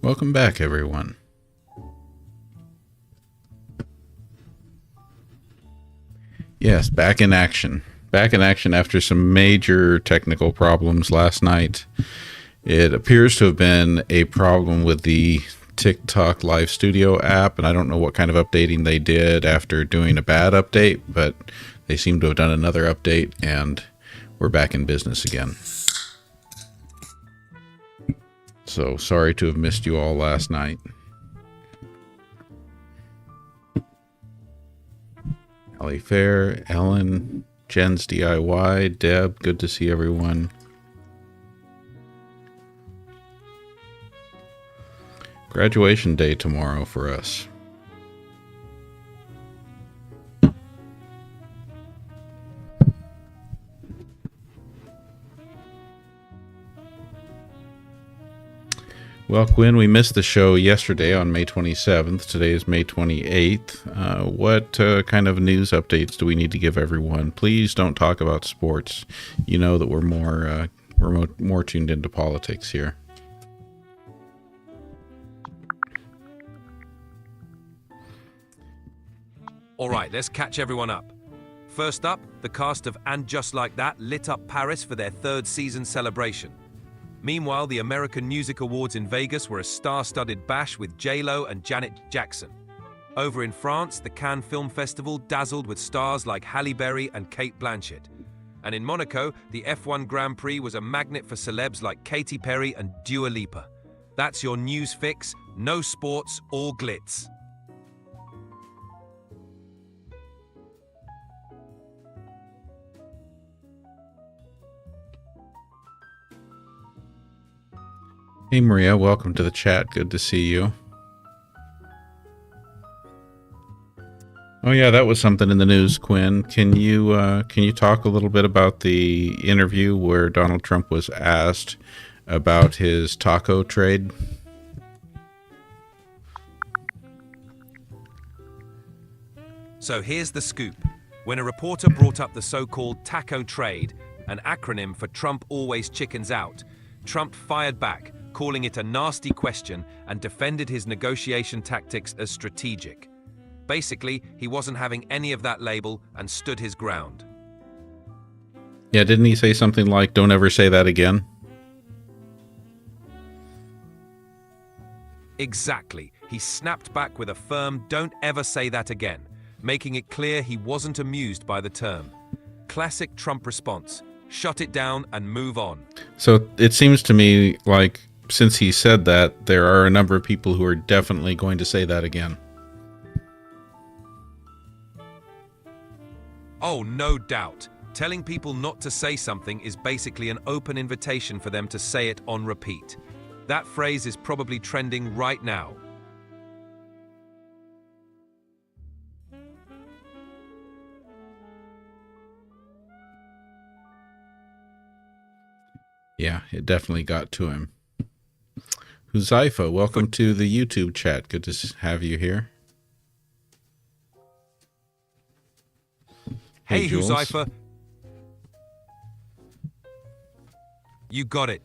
Welcome back, everyone. Yes, back in action. Back in action after some major technical problems last night. It appears to have been a problem with the TikTok Live Studio app, and I don't know what kind of updating they did after doing a bad update, but they seem to have done another update, and we're back in business again. So sorry to have missed you all last night. Ellie Fair, Ellen, Jen's DIY, Deb, good to see everyone. Graduation day tomorrow for us. Well, Quinn, we missed the show yesterday on May 27th. Today is May 28th. What kind of news updates do we need to give everyone? Please don't talk about sports. You know that we're more tuned into politics here. All right, let's catch everyone up. First up, the cast of And Just Like That lit up Paris for their third season celebration. Meanwhile, the American Music Awards in Vegas were a star-studded bash with J-Lo and Janet Jackson. Over in France, the Cannes Film Festival dazzled with stars like Halle Berry and Cate Blanchett. And in Monaco, the F1 Grand Prix was a magnet for celebs like Katy Perry and Dua Lipa. That's your news fix. No sports, all glitz. Hey Maria, welcome to the chat. Good to see you. Oh yeah, that was something in the news, Quinn. Can you talk a little bit about the interview where Donald Trump was asked about his taco trade? So here's the scoop. When a reporter brought up the so-called taco trade, an acronym for Trump always chickens out, Trump fired back, calling it a nasty question, and defended his negotiation tactics as strategic. Basically, he wasn't having any of that label and stood his ground. Yeah, didn't he say something like, "Don't ever say that again"? Exactly. He snapped back with a firm, "Don't ever say that again," making it clear he wasn't amused by the term. Classic Trump response. Shut it down and move on. So it seems to me like since he said that, there are a number of people who are definitely going to say that again. Oh, no doubt. Telling people not to say something is basically an open invitation for them to say it on repeat. That phrase is probably trending right now. Yeah, it definitely got to him. Huzaifa, welcome to the YouTube chat. Good to have you here. Hey Jules. Huzaifa. You got it.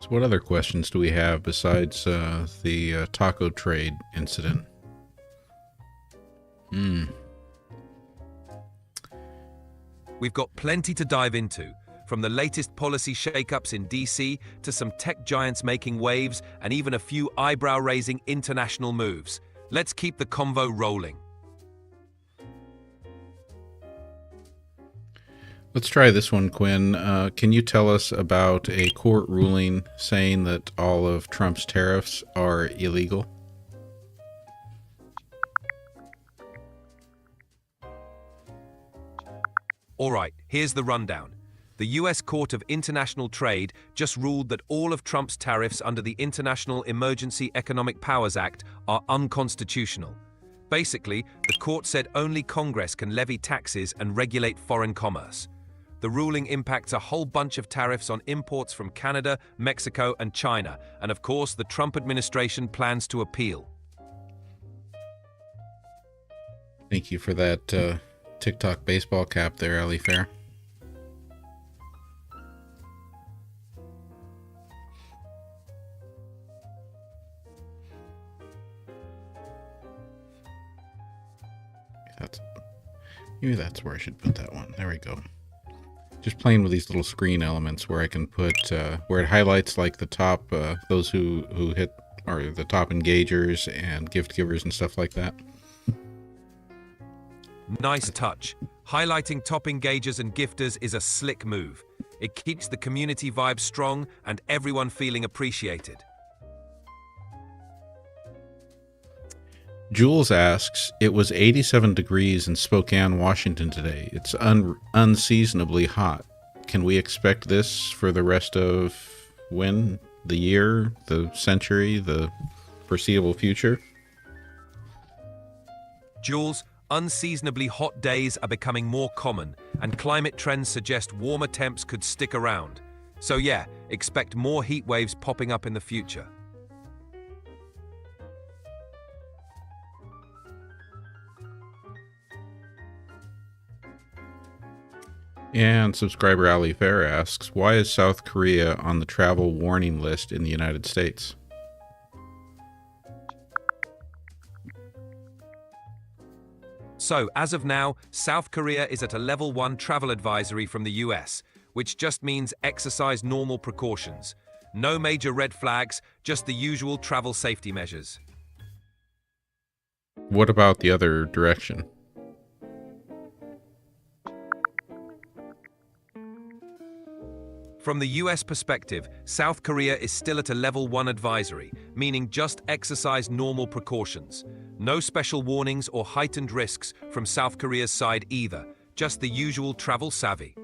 So what other questions do we have besides the taco trade incident? We've got plenty to dive into, from the latest policy shakeups in DC to some tech giants making waves and even a few eyebrow-raising international moves. Let's keep the convo rolling. Let's try this one, Quinn. Can you tell us about a court ruling saying that all of Trump's tariffs are illegal? All right, here's the rundown. The US Court of International Trade just ruled that all of Trump's tariffs under the International Emergency Economic Powers Act are unconstitutional. Basically, the court said only Congress can levy taxes and regulate foreign commerce. the ruling impacts a whole bunch of tariffs on imports from Canada, Mexico, and China, and of course, the Trump administration plans to appeal. Thank you for that TikTok baseball cap there, Ali Fair. Maybe that's where I should put that one. There we go. Just playing with these little screen elements where I can put, where it highlights like the top, those who hit, or the top engagers and gift givers and stuff like that. Nice touch. Highlighting top engagers and gifters is a slick move. It keeps the community vibe strong and everyone feeling appreciated. Jules asks, it was 87 degrees in Spokane, Washington today. It's unseasonably hot. Can we expect this for the rest of when? The year, the century, the foreseeable future? Jules, unseasonably hot days are becoming more common, and climate trends suggest warmer temps could stick around. So yeah, expect more heat waves popping up in the future. And subscriber Ali Fair asks, why is South Korea on the travel warning list in the United States? So, as of now, South Korea is at a level 1 travel advisory from the US, which just means exercise normal precautions. No major red flags, just the usual travel safety measures. What about the other direction? From the US perspective, South Korea is still at a level 1 advisory, meaning just exercise normal precautions. No special warnings or heightened risks from South Korea's side either, just the usual travel savvy.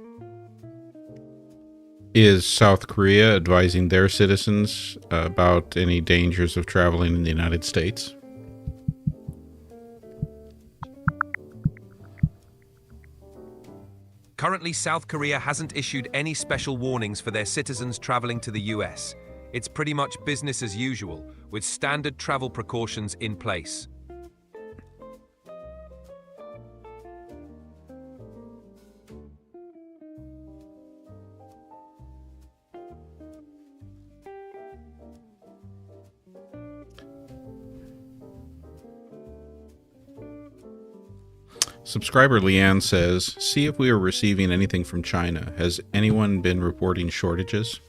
Is South Korea advising their citizens about any dangers of traveling in the United States? Currently, South Korea hasn't issued any special warnings for their citizens traveling to the US. It's pretty much business as usual, with standard travel precautions in place. Subscriber Leanne says, see if we are receiving anything from China. Has anyone been reporting shortages?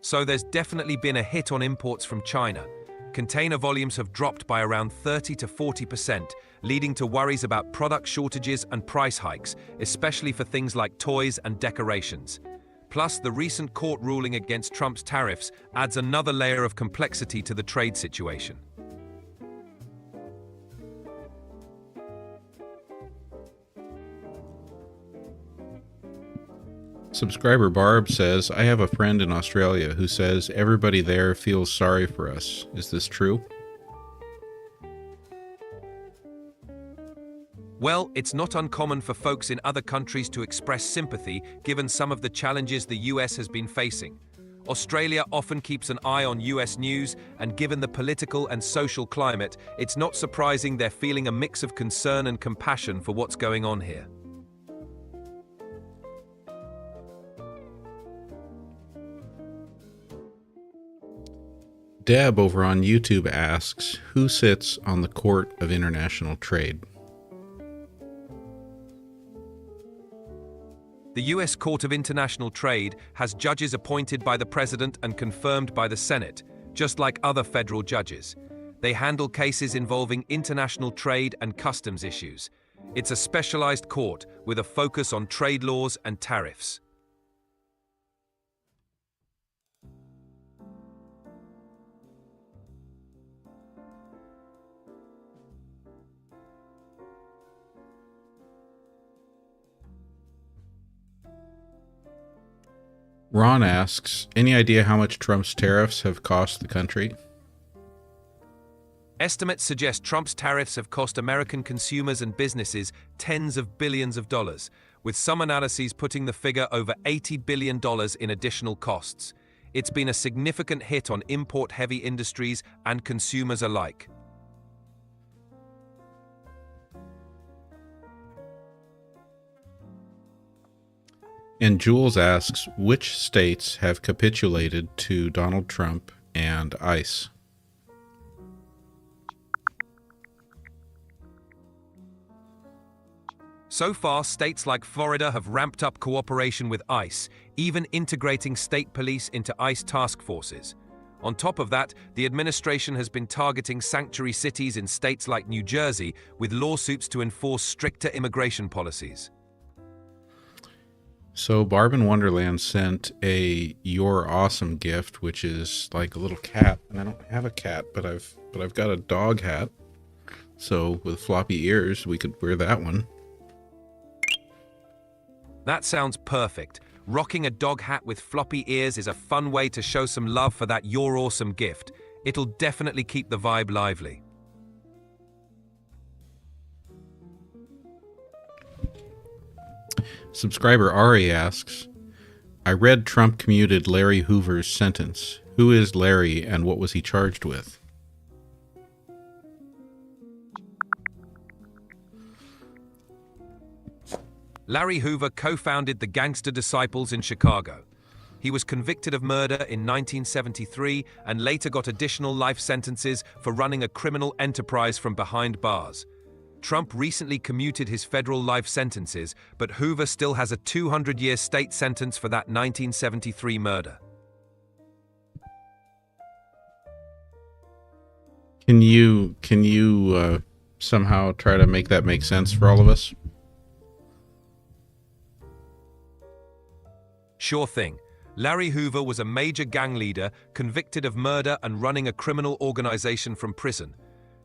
So there's definitely been a hit on imports from China. Container volumes have dropped by around 30 to 40%, leading to worries about product shortages and price hikes, especially for things like toys and decorations. Plus, the recent court ruling against Trump's tariffs adds another layer of complexity to the trade situation. Subscriber Barb says, I have a friend in Australia who says everybody there feels sorry for us. Is this true? Well, it's not uncommon for folks in other countries to express sympathy given some of the challenges the US has been facing. Australia often keeps an eye on US news, and given the political and social climate, it's not surprising they're feeling a mix of concern and compassion for what's going on here. Deb over on YouTube asks, who sits on the Court of International Trade? The U.S. Court of International Trade has judges appointed by the President and confirmed by the Senate, just like other federal judges. They handle cases involving international trade and customs issues. It's a specialized court with a focus on trade laws and tariffs. Ron asks, any idea how much Trump's tariffs have cost the country? Estimates suggest Trump's tariffs have cost American consumers and businesses tens of billions of dollars, with some analyses putting the figure over $80 billion in additional costs. It's been a significant hit on import-heavy industries and consumers alike. And Jules asks, which states have capitulated to Donald Trump and ICE? So far, states like Florida have ramped up cooperation with ICE, even integrating state police into ICE task forces. On top of that, the administration has been targeting sanctuary cities in states like New Jersey with lawsuits to enforce stricter immigration policies. So Barb in Wonderland sent a "You're Awesome" gift, which is like a little cat, and I don't have a cat, but I've got a dog hat. So with floppy ears, we could wear that one. That sounds perfect. Rocking a dog hat with floppy ears is a fun way to show some love for that "You're Awesome" gift. It'll definitely keep the vibe lively. Subscriber Ari asks, I read Trump commuted Larry Hoover's sentence. Who is Larry and what was he charged with? Larry Hoover co-founded the Gangster Disciples in Chicago. He was convicted of murder in 1973 and later got additional life sentences for running a criminal enterprise from behind bars. Trump recently commuted his federal life sentences, but Hoover still has a 200-year state sentence for that 1973 murder. Can you somehow try to make that make sense for all of us? Sure thing. Larry Hoover was a major gang leader convicted of murder and running a criminal organization from prison.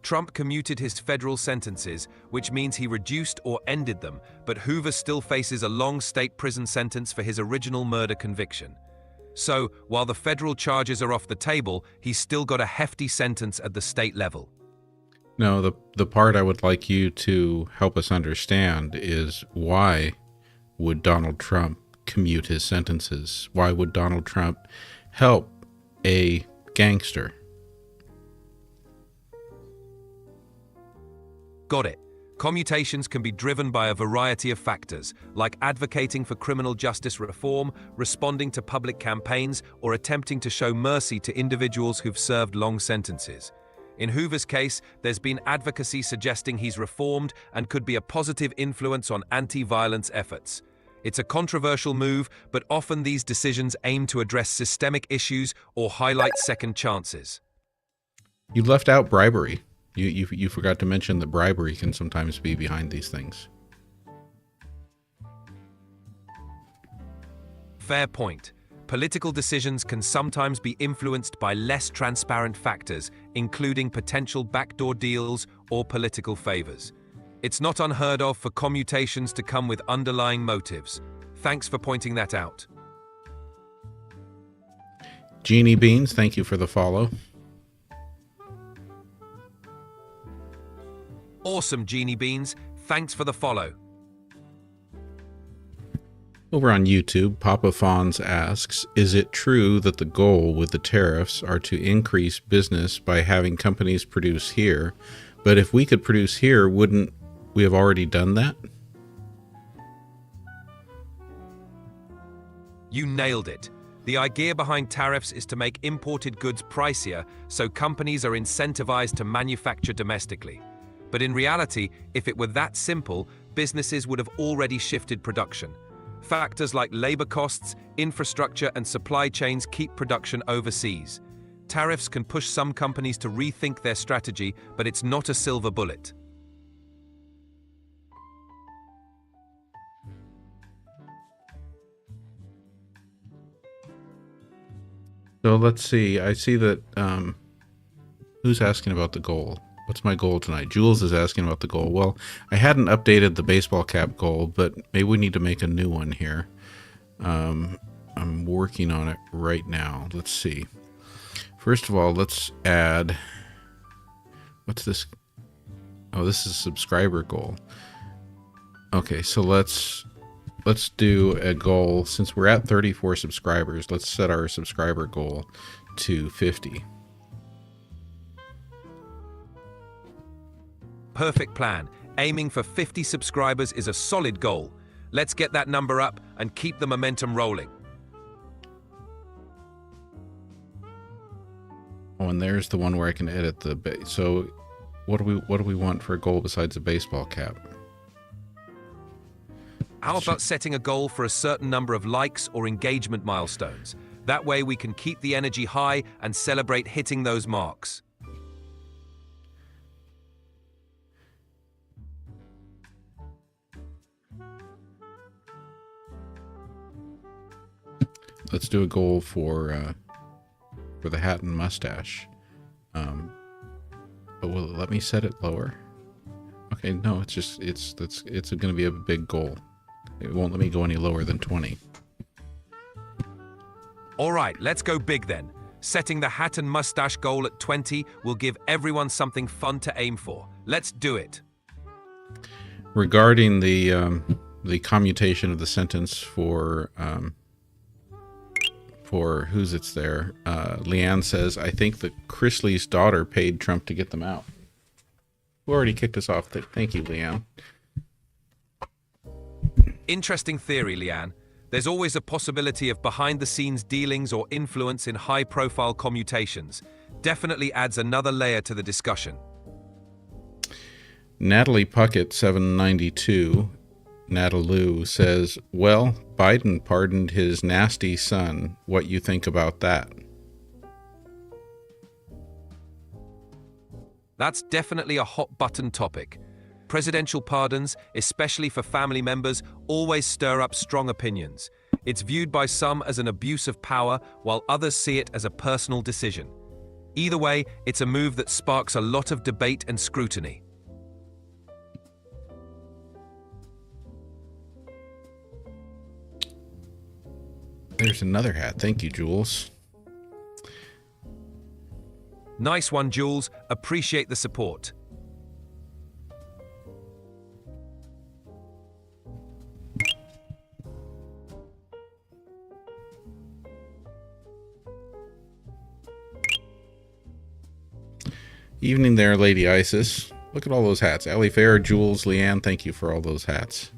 Trump commuted his federal sentences, which means he reduced or ended them, but Hoover still faces a long state prison sentence for his original murder conviction. So, while the federal charges are off the table, he's still got a hefty sentence at the state level. No, the part I would like you to help us understand is, why would Donald Trump commute his sentences? Why would Donald Trump help a gangster? Got it. Commutations can be driven by a variety of factors, like advocating for criminal justice reform, responding to public campaigns, or attempting to show mercy to individuals who've served long sentences. In Hoover's case, there's been advocacy suggesting he's reformed and could be a positive influence on anti-violence efforts. It's a controversial move, but often these decisions aim to address systemic issues or highlight second chances. You left out bribery. You forgot to mention that bribery can sometimes be behind these things. Fair point. Political decisions can sometimes be influenced by less transparent factors, including potential backdoor deals or political favors. It's not unheard of for commutations to come with underlying motives. Thanks for pointing that out. Jeannie Beans, thank you for the follow. Awesome, Jeannie Beans. Thanks for the follow. Over on YouTube, Papa Fawns asks, is it true that the goal with the tariffs are to increase business by having companies produce here? But if we could produce here, wouldn't we have already done that? You nailed it. The idea behind tariffs is to make imported goods pricier, so companies are incentivized to manufacture domestically. But in reality, if it were that simple, businesses would have already shifted production. Factors like labor costs, infrastructure, and supply chains keep production overseas. Tariffs can push some companies to rethink their strategy, but it's not a silver bullet. So let's see. I see that, who's asking about the goal? What's my goal tonight? Jules is asking about the goal. Well, I hadn't updated the baseball cap goal, but maybe we need to make a new one here. I'm working on it right now. Let's see. First of all, let's add What's this? Oh, this is a subscriber goal. Okay, so let's do a goal. Since we're at 34 subscribers, let's set our subscriber goal to 50. Perfect plan. Aiming for 50 subscribers is a solid goal. Let's get that number up and keep the momentum rolling. Oh, and there's the one where I can edit the base. So what do we want for a goal besides a baseball cap? How about setting a goal for a certain number of likes or engagement milestones? That way we can keep the energy high and celebrate hitting those marks. Let's do a goal for the hat and mustache. But will it let me set it lower? Okay, no, it's going to be a big goal. It won't let me go any lower than 20. All right, let's go big then. Setting the hat and mustache goal at 20 will give everyone something fun to aim for. Let's do it. Regarding the commutation of the sentence for who's it's there, Leanne says, I think that Chrisley's daughter paid Trump to get them out. Who already kicked us off? Thank you, Leanne. Interesting theory, Leanne. There's always a possibility of behind-the-scenes dealings or influence in high-profile commutations. Definitely adds another layer to the discussion. Natalie Puckett, 792, Nataloo, says, well, Biden pardoned his nasty son. What you think about that? That's definitely a hot-button topic. Presidential pardons, especially for family members, always stir up strong opinions. It's viewed by some as an abuse of power, while others see it as a personal decision. Either way, it's a move that sparks a lot of debate and scrutiny. There's another hat. Thank you, Jules. Nice one, Jules. Appreciate the support. Evening there, Lady Isis. Look at all those hats. Ali Fair, Jules, Leanne, thank you for all those hats.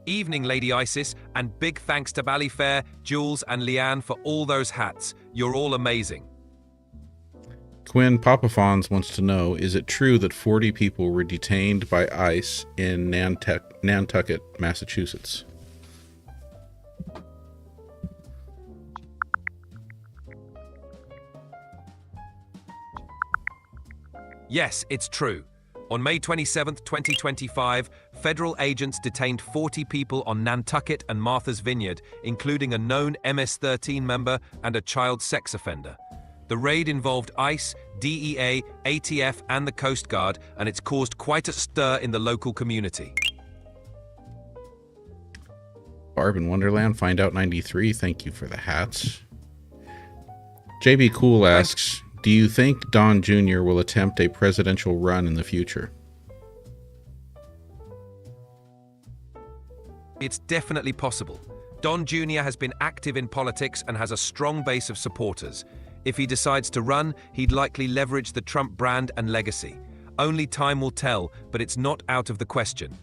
Evening, Lady Isis, and big thanks to Bally Fair, Jules, and Leanne for all those hats. You're all amazing. Quinn Papafons wants to know, is it true that 40 people were detained by ICE in Nantucket, Massachusetts? Yes, it's true. On May 27, 2025, federal agents detained 40 people on Nantucket and Martha's Vineyard, including a known MS-13 member and a child sex offender. The raid involved ICE, DEA, ATF, and the Coast Guard, and it's caused quite a stir in the local community. Barb in Wonderland, Find Out 93, thank you for the hats. JB Cool asks, do you think Don Jr. will attempt a presidential run in the future? It's definitely possible. Don Jr. has been active in politics and has a strong base of supporters. If he decides to run, he'd likely leverage the Trump brand and legacy. Only time will tell, but it's not out of the question.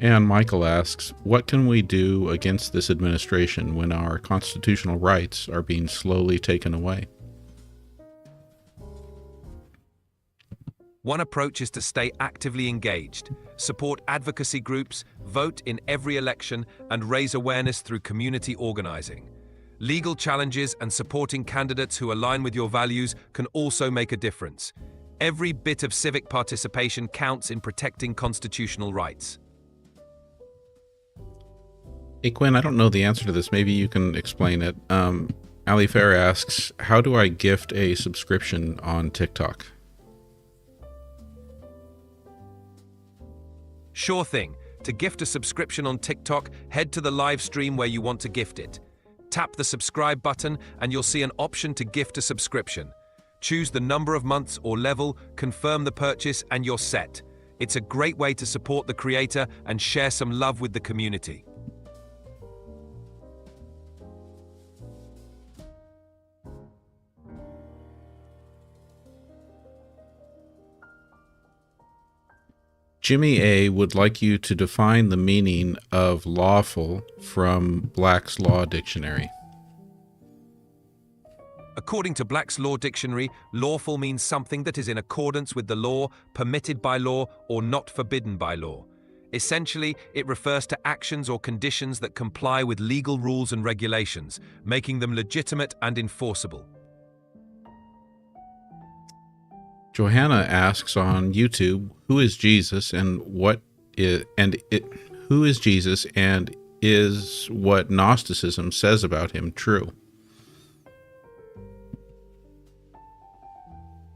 And Michael asks, what can we do against this administration when our constitutional rights are being slowly taken away? One approach is to stay actively engaged, support advocacy groups, vote in every election, and raise awareness through community organizing. Legal challenges and supporting candidates who align with your values can also make a difference. Every bit of civic participation counts in protecting constitutional rights. Hey, Quinn, I don't know the answer to this. Maybe you can explain it. Ali Fair asks, how do I gift a subscription on TikTok? Sure thing. To gift a subscription on TikTok, head to the live stream where you want to gift it. Tap the subscribe button and you'll see an option to gift a subscription. Choose the number of months or level, confirm the purchase, and you're set. It's a great way to support the creator and share some love with the community. Jimmy A would like you to define the meaning of lawful from Black's Law Dictionary. According to Black's Law Dictionary, lawful means something that is in accordance with the law, permitted by law, or not forbidden by law. Essentially, it refers to actions or conditions that comply with legal rules and regulations, making them legitimate and enforceable. Johanna asks on YouTube, who is Jesus and who is Jesus and is what Gnosticism says about him true?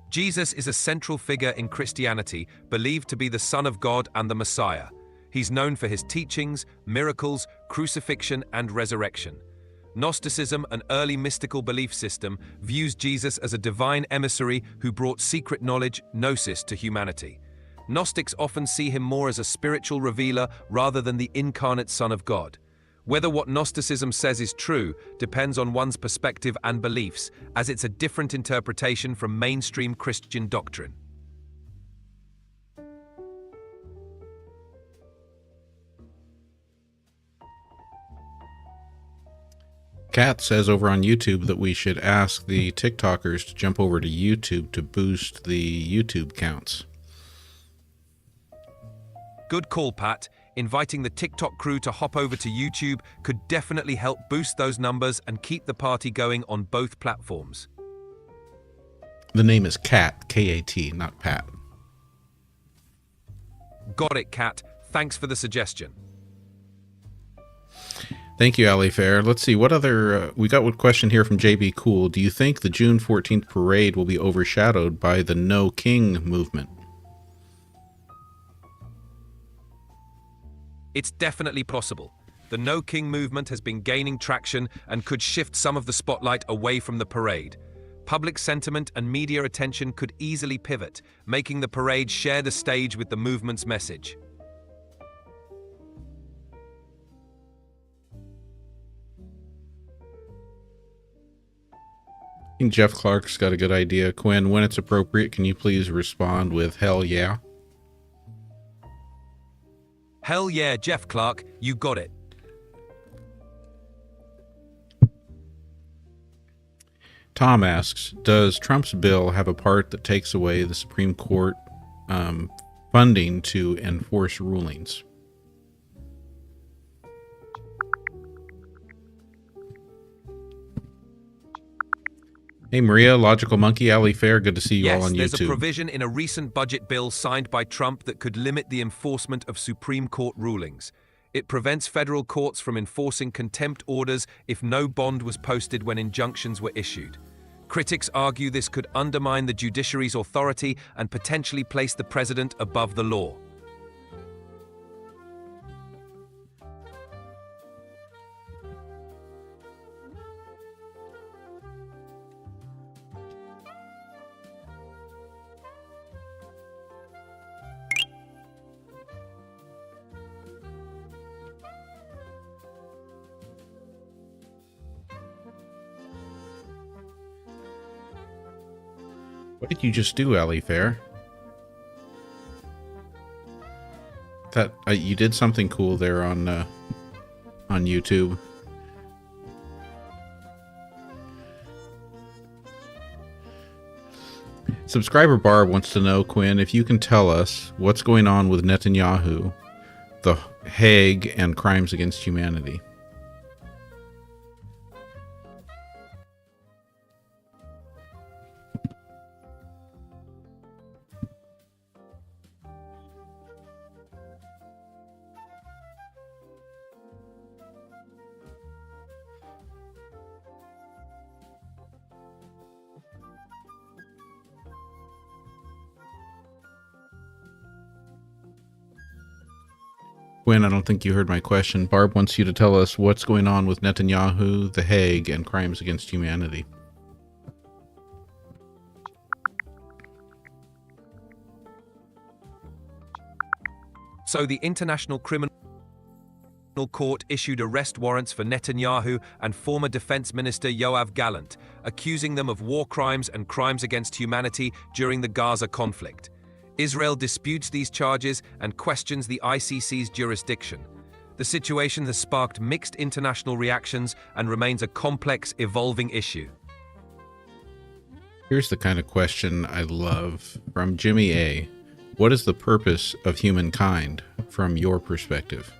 Jesus is a central figure in Christianity, believed to be the Son of God and the Messiah. He's known for his teachings, miracles, crucifixion, and resurrection. Gnosticism, an early mystical belief system, views Jesus as a divine emissary who brought secret knowledge, gnosis, to humanity. Gnostics often see him more as a spiritual revealer rather than the incarnate Son of God. Whether what Gnosticism says is true depends on one's perspective and beliefs, as it's a different interpretation from mainstream Christian doctrine. Kat says over on YouTube that we should ask the TikTokers to jump over to YouTube to boost the YouTube counts. Good call, Pat. Inviting the TikTok crew to hop over to YouTube could definitely help boost those numbers and keep the party going on both platforms. The name is Kat, K-A-T, not Pat. Got it, Kat. Thanks for the suggestion. Thank you, Ali Fair. Let's see, what other... we got one question here from JB Cool. Do you think the June 14th parade will be overshadowed by the No King movement? It's definitely possible. The No King movement has been gaining traction and could shift some of the spotlight away from the parade. Public sentiment and media attention could easily pivot, making the parade share the stage with the movement's message. I think Jeff Clark's got a good idea. Quinn, when it's appropriate, can you please respond with hell yeah? Hell yeah, Jeff Clark, you got it. Tom asks, does Trump's bill have a part that takes away the Supreme Court funding to enforce rulings? Hey Maria, Logical Monkey, Ali Fair, good to see you all on YouTube. Yes, there's a provision in a recent budget bill signed by Trump that could limit the enforcement of Supreme Court rulings. It prevents federal courts from enforcing contempt orders if no bond was posted when injunctions were issued. Critics argue this could undermine the judiciary's authority and potentially place the president above the law. What did you just do, Ali Fair? That you did something cool there on YouTube. Subscriber Barb wants to know, Quinn, if you can tell us what's going on with Netanyahu, the Hague, and crimes against humanity. Quinn, I don't think you heard my question. Barb wants you to tell us what's going on with Netanyahu, The Hague, and crimes against humanity. So the International Criminal Court issued arrest warrants for Netanyahu and former Defense Minister Yoav Gallant, accusing them of war crimes and crimes against humanity during the Gaza conflict. Israel disputes these charges and questions the ICC's jurisdiction. The situation has sparked mixed international reactions and remains a complex, evolving issue. Here's the kind of question I love from Jimmy A. What is the purpose of humankind from your perspective?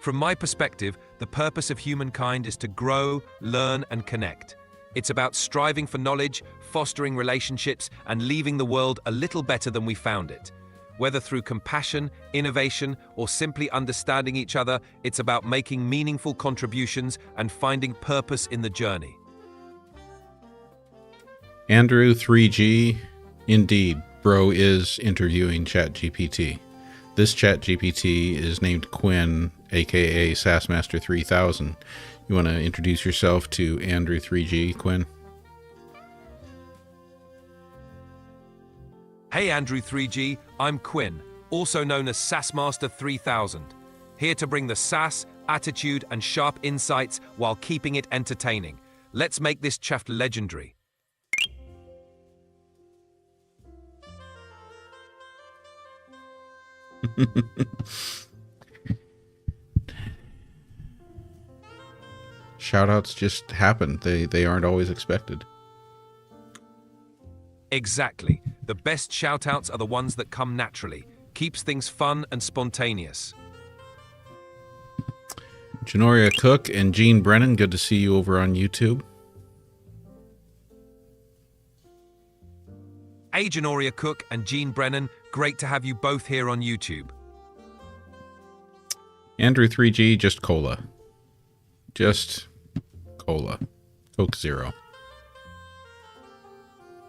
From my perspective, the purpose of humankind is to grow, learn, and connect. It's about striving for knowledge, fostering relationships, and leaving the world a little better than we found it. Whether through compassion, innovation, or simply understanding each other, it's about making meaningful contributions and finding purpose in the journey. Andrew 3G, indeed, bro is interviewing ChatGPT. This ChatGPT is named Quinn, aka Sassmaster 3000. You want to introduce yourself to Andrew 3G, Quinn? Hey Andrew 3G, I'm Quinn, also known as Sassmaster 3000. Here to bring the sass, attitude, and sharp insights while keeping it entertaining. Let's make this chaff legendary. Shoutouts just happen. They aren't always expected. Exactly. The best shoutouts are the ones that come naturally. Keeps things fun and spontaneous. Janoria Cook and Gene Brennan, good to see you over on YouTube. Hey Janoria Cook and Gene Brennan, great to have you both here on YouTube. Andrew 3G, just cola. Just cola. Coke Zero.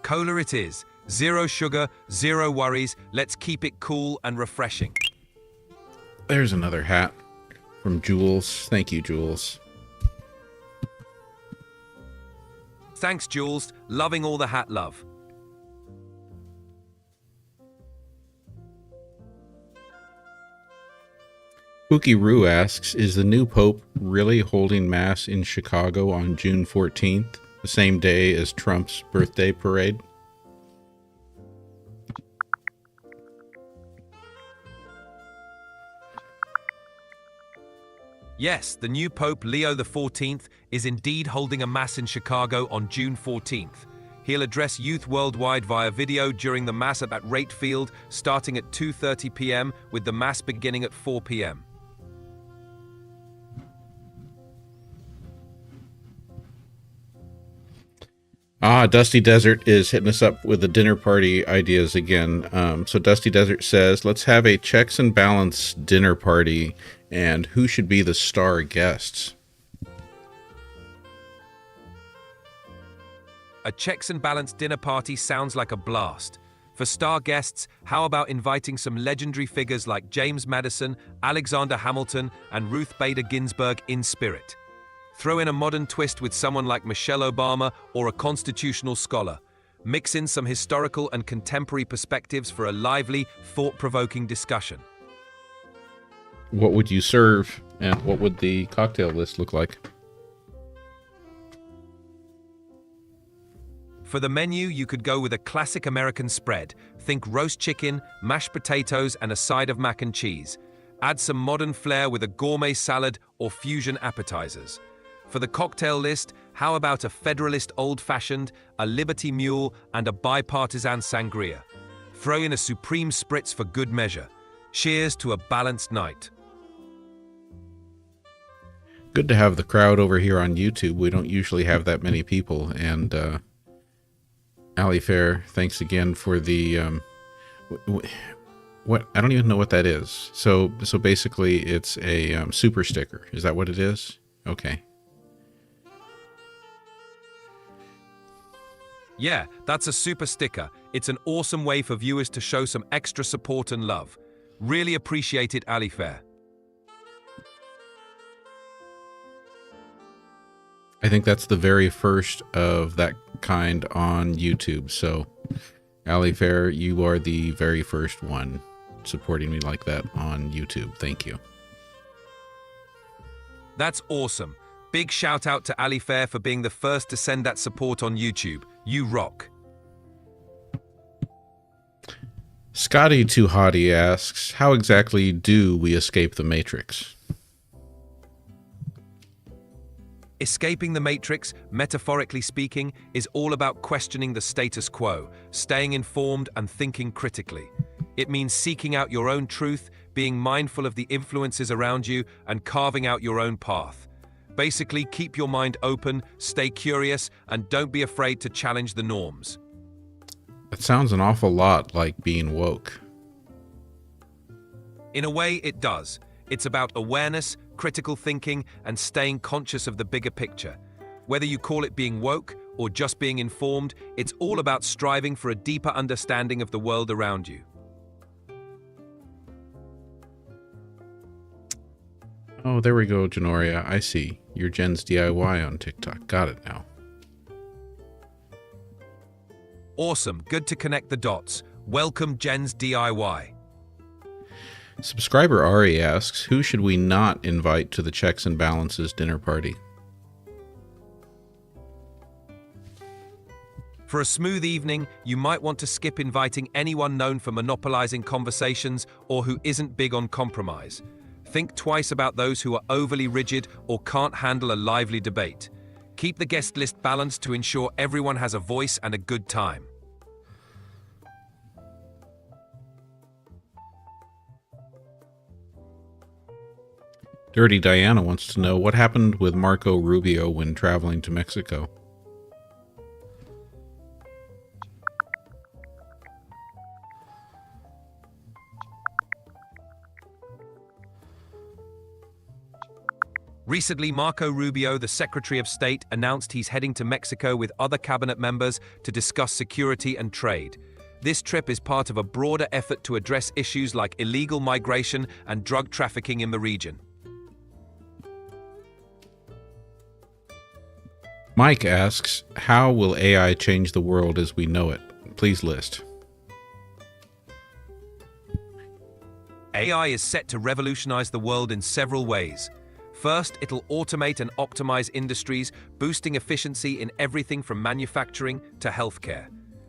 Cola it is. Zero sugar, zero worries. Let's keep it cool and refreshing. There's another hat from Jules. Thank you, Jules. Thanks, Jules. Loving all the hat love. Pookie Roo asks, is the new Pope really holding Mass in Chicago on June 14th, the same day as Trump's birthday parade? Yes, the new Pope Leo XIV is indeed holding a Mass in Chicago on June 14th. He'll address youth worldwide via video during the Mass at that Rate Field, starting at 2:30 p.m. with the Mass beginning at 4 p.m. Dusty Desert is hitting us up with the dinner party ideas again. So Dusty Desert says, let's have a checks and balance dinner party, and who should be the star guests? A checks and balance dinner party sounds like a blast. For star guests, how about inviting some legendary figures like James Madison, Alexander Hamilton, and Ruth Bader Ginsburg in spirit? Throw in a modern twist with someone like Michelle Obama or a constitutional scholar. Mix in some historical and contemporary perspectives for a lively, thought-provoking discussion. What would you serve, and what would the cocktail list look like? For the menu, you could go with a classic American spread. Think roast chicken, mashed potatoes, and a side of mac and cheese. Add some modern flair with a gourmet salad or fusion appetizers. For the cocktail list, how about a Federalist Old-Fashioned, a Liberty Mule, and a bipartisan sangria? Throw in a Supreme Spritz for good measure. Cheers to a balanced night. Good to have the crowd over here on YouTube. We don't usually have that many people. And Ali Fair, thanks again for the what? I don't even know what that is. So basically, it's a super sticker. Is that what it is? Okay. Yeah, that's a super sticker. It's an awesome way for viewers to show some extra support and love. Really appreciate it, Ali Fair. I think that's the very first of that kind on YouTube. So, Ali Fair, you are the very first one supporting me like that on YouTube. Thank you. That's awesome. Big shout out to Ali Fair for being the first to send that support on YouTube. You rock. Scotty Too Hottie asks, how exactly do we escape the Matrix? Escaping the Matrix, metaphorically speaking, is all about questioning the status quo, staying informed and thinking critically. It means seeking out your own truth, being mindful of the influences around you, and carving out your own path. Basically, keep your mind open, stay curious, and don't be afraid to challenge the norms. That sounds an awful lot like being woke. In a way, it does. It's about awareness, critical thinking, and staying conscious of the bigger picture. Whether you call it being woke or just being informed, it's all about striving for a deeper understanding of the world around you. Oh, there we go, Janoria. I see. You're Jen's DIY on TikTok. Got it now. Awesome. Good to connect the dots. Welcome, Jen's DIY. Subscriber Ari asks, who should we not invite to the Checks and Balances dinner party? For a smooth evening, you might want to skip inviting anyone known for monopolizing conversations or who isn't big on compromise. Think twice about those who are overly rigid or can't handle a lively debate. Keep the guest list balanced to ensure everyone has a voice and a good time. Dirty Diana wants to know what happened with Marco Rubio when traveling to Mexico. Recently, Marco Rubio, the Secretary of State, announced he's heading to Mexico with other cabinet members to discuss security and trade. This trip is part of a broader effort to address issues like illegal migration and drug trafficking in the region. Mike asks, how will AI change the world as we know it? Please list. AI is set to revolutionize the world in several ways. First, it'll automate and optimize industries, boosting efficiency in everything from manufacturing to healthcare.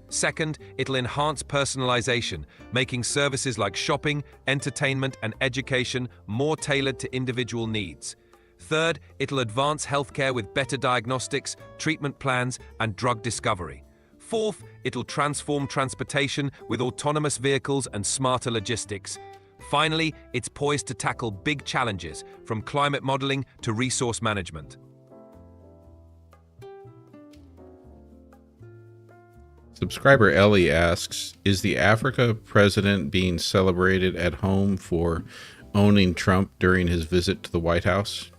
Second, it'll enhance personalization, making services like shopping, entertainment, and education more tailored to individual needs. Third, it'll advance healthcare with better diagnostics, treatment plans, and drug discovery. Fourth, it'll transform transportation with autonomous vehicles and smarter logistics. Finally, it's poised to tackle big challenges, from climate modeling to resource management. Subscriber Ellie asks, is the Africa president being celebrated at home for owning Trump during his visit to the White House?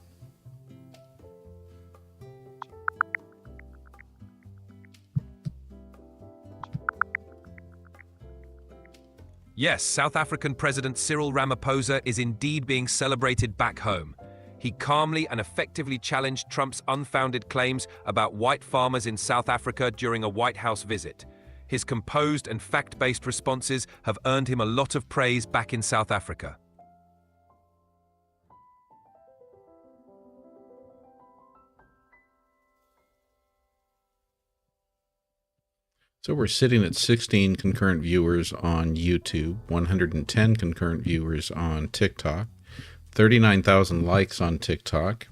Yes, South African President Cyril Ramaphosa is indeed being celebrated back home. He calmly and effectively challenged Trump's unfounded claims about white farmers in South Africa during a White House visit. His composed and fact-based responses have earned him a lot of praise back in South Africa. So we're sitting at 16 concurrent viewers on YouTube, 110 concurrent viewers on TikTok, 39,000 likes on TikTok.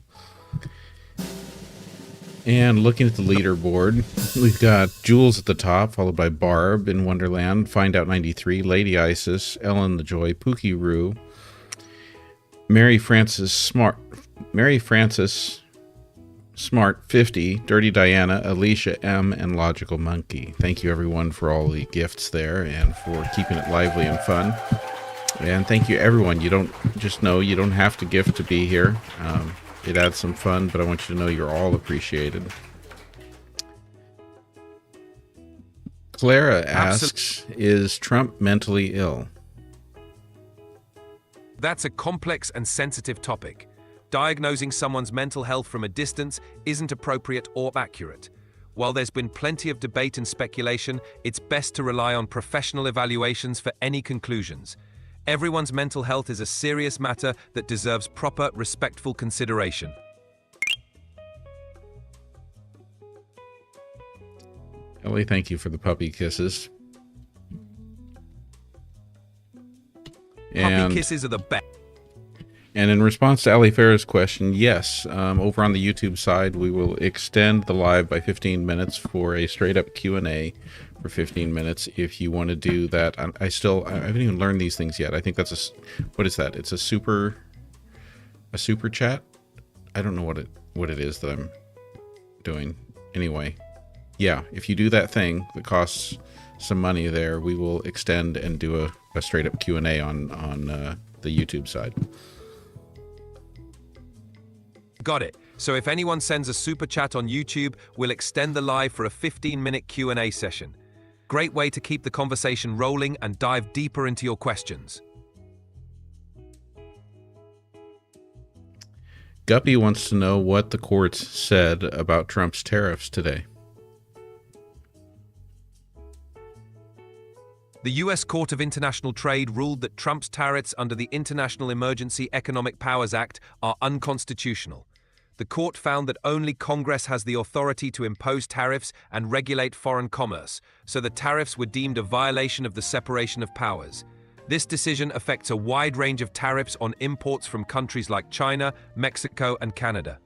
And looking at the leaderboard, we've got Jules at the top, followed by Barb in Wonderland, Find Out 93, Lady Isis, Ellen the Joy, Pookie Roo, Mary Frances Smart 50, Dirty Diana, Alicia M, and Logical Monkey. Thank you everyone for all the gifts there and for keeping it lively and fun. And thank you everyone. You don't have to gift to be here. It adds some fun, but I want you to know you're all appreciated. Clara Absolutely. asks, is Trump mentally ill? That's a complex and sensitive topic. Diagnosing someone's mental health from a distance isn't appropriate or accurate. While there's been plenty of debate and speculation, it's best to rely on professional evaluations for any conclusions. Everyone's mental health is a serious matter that deserves proper, respectful consideration. Ellie, thank you for the puppy kisses. Puppy kisses are the best. And in response to Ali Farah's question, yes, over on the YouTube side, we will extend the live by 15 minutes for a straight-up Q&A for 15 minutes if you want to do that. I haven't even learned these things yet. I think that's what is that? It's a super chat? I don't know what it is that I'm doing. Anyway, yeah, if you do that thing that costs some money there, we will extend and do a straight-up Q&A on the YouTube side. Got it. So if anyone sends a super chat on YouTube, we'll extend the live for a 15-minute Q&A session. Great way to keep the conversation rolling and dive deeper into your questions. Guppy wants to know what the courts said about Trump's tariffs today. The U.S. Court of International Trade ruled that Trump's tariffs under the International Emergency Economic Powers Act are unconstitutional. The court found that only Congress has the authority to impose tariffs and regulate foreign commerce, so the tariffs were deemed a violation of the separation of powers. This decision affects a wide range of tariffs on imports from countries like China, Mexico, and Canada.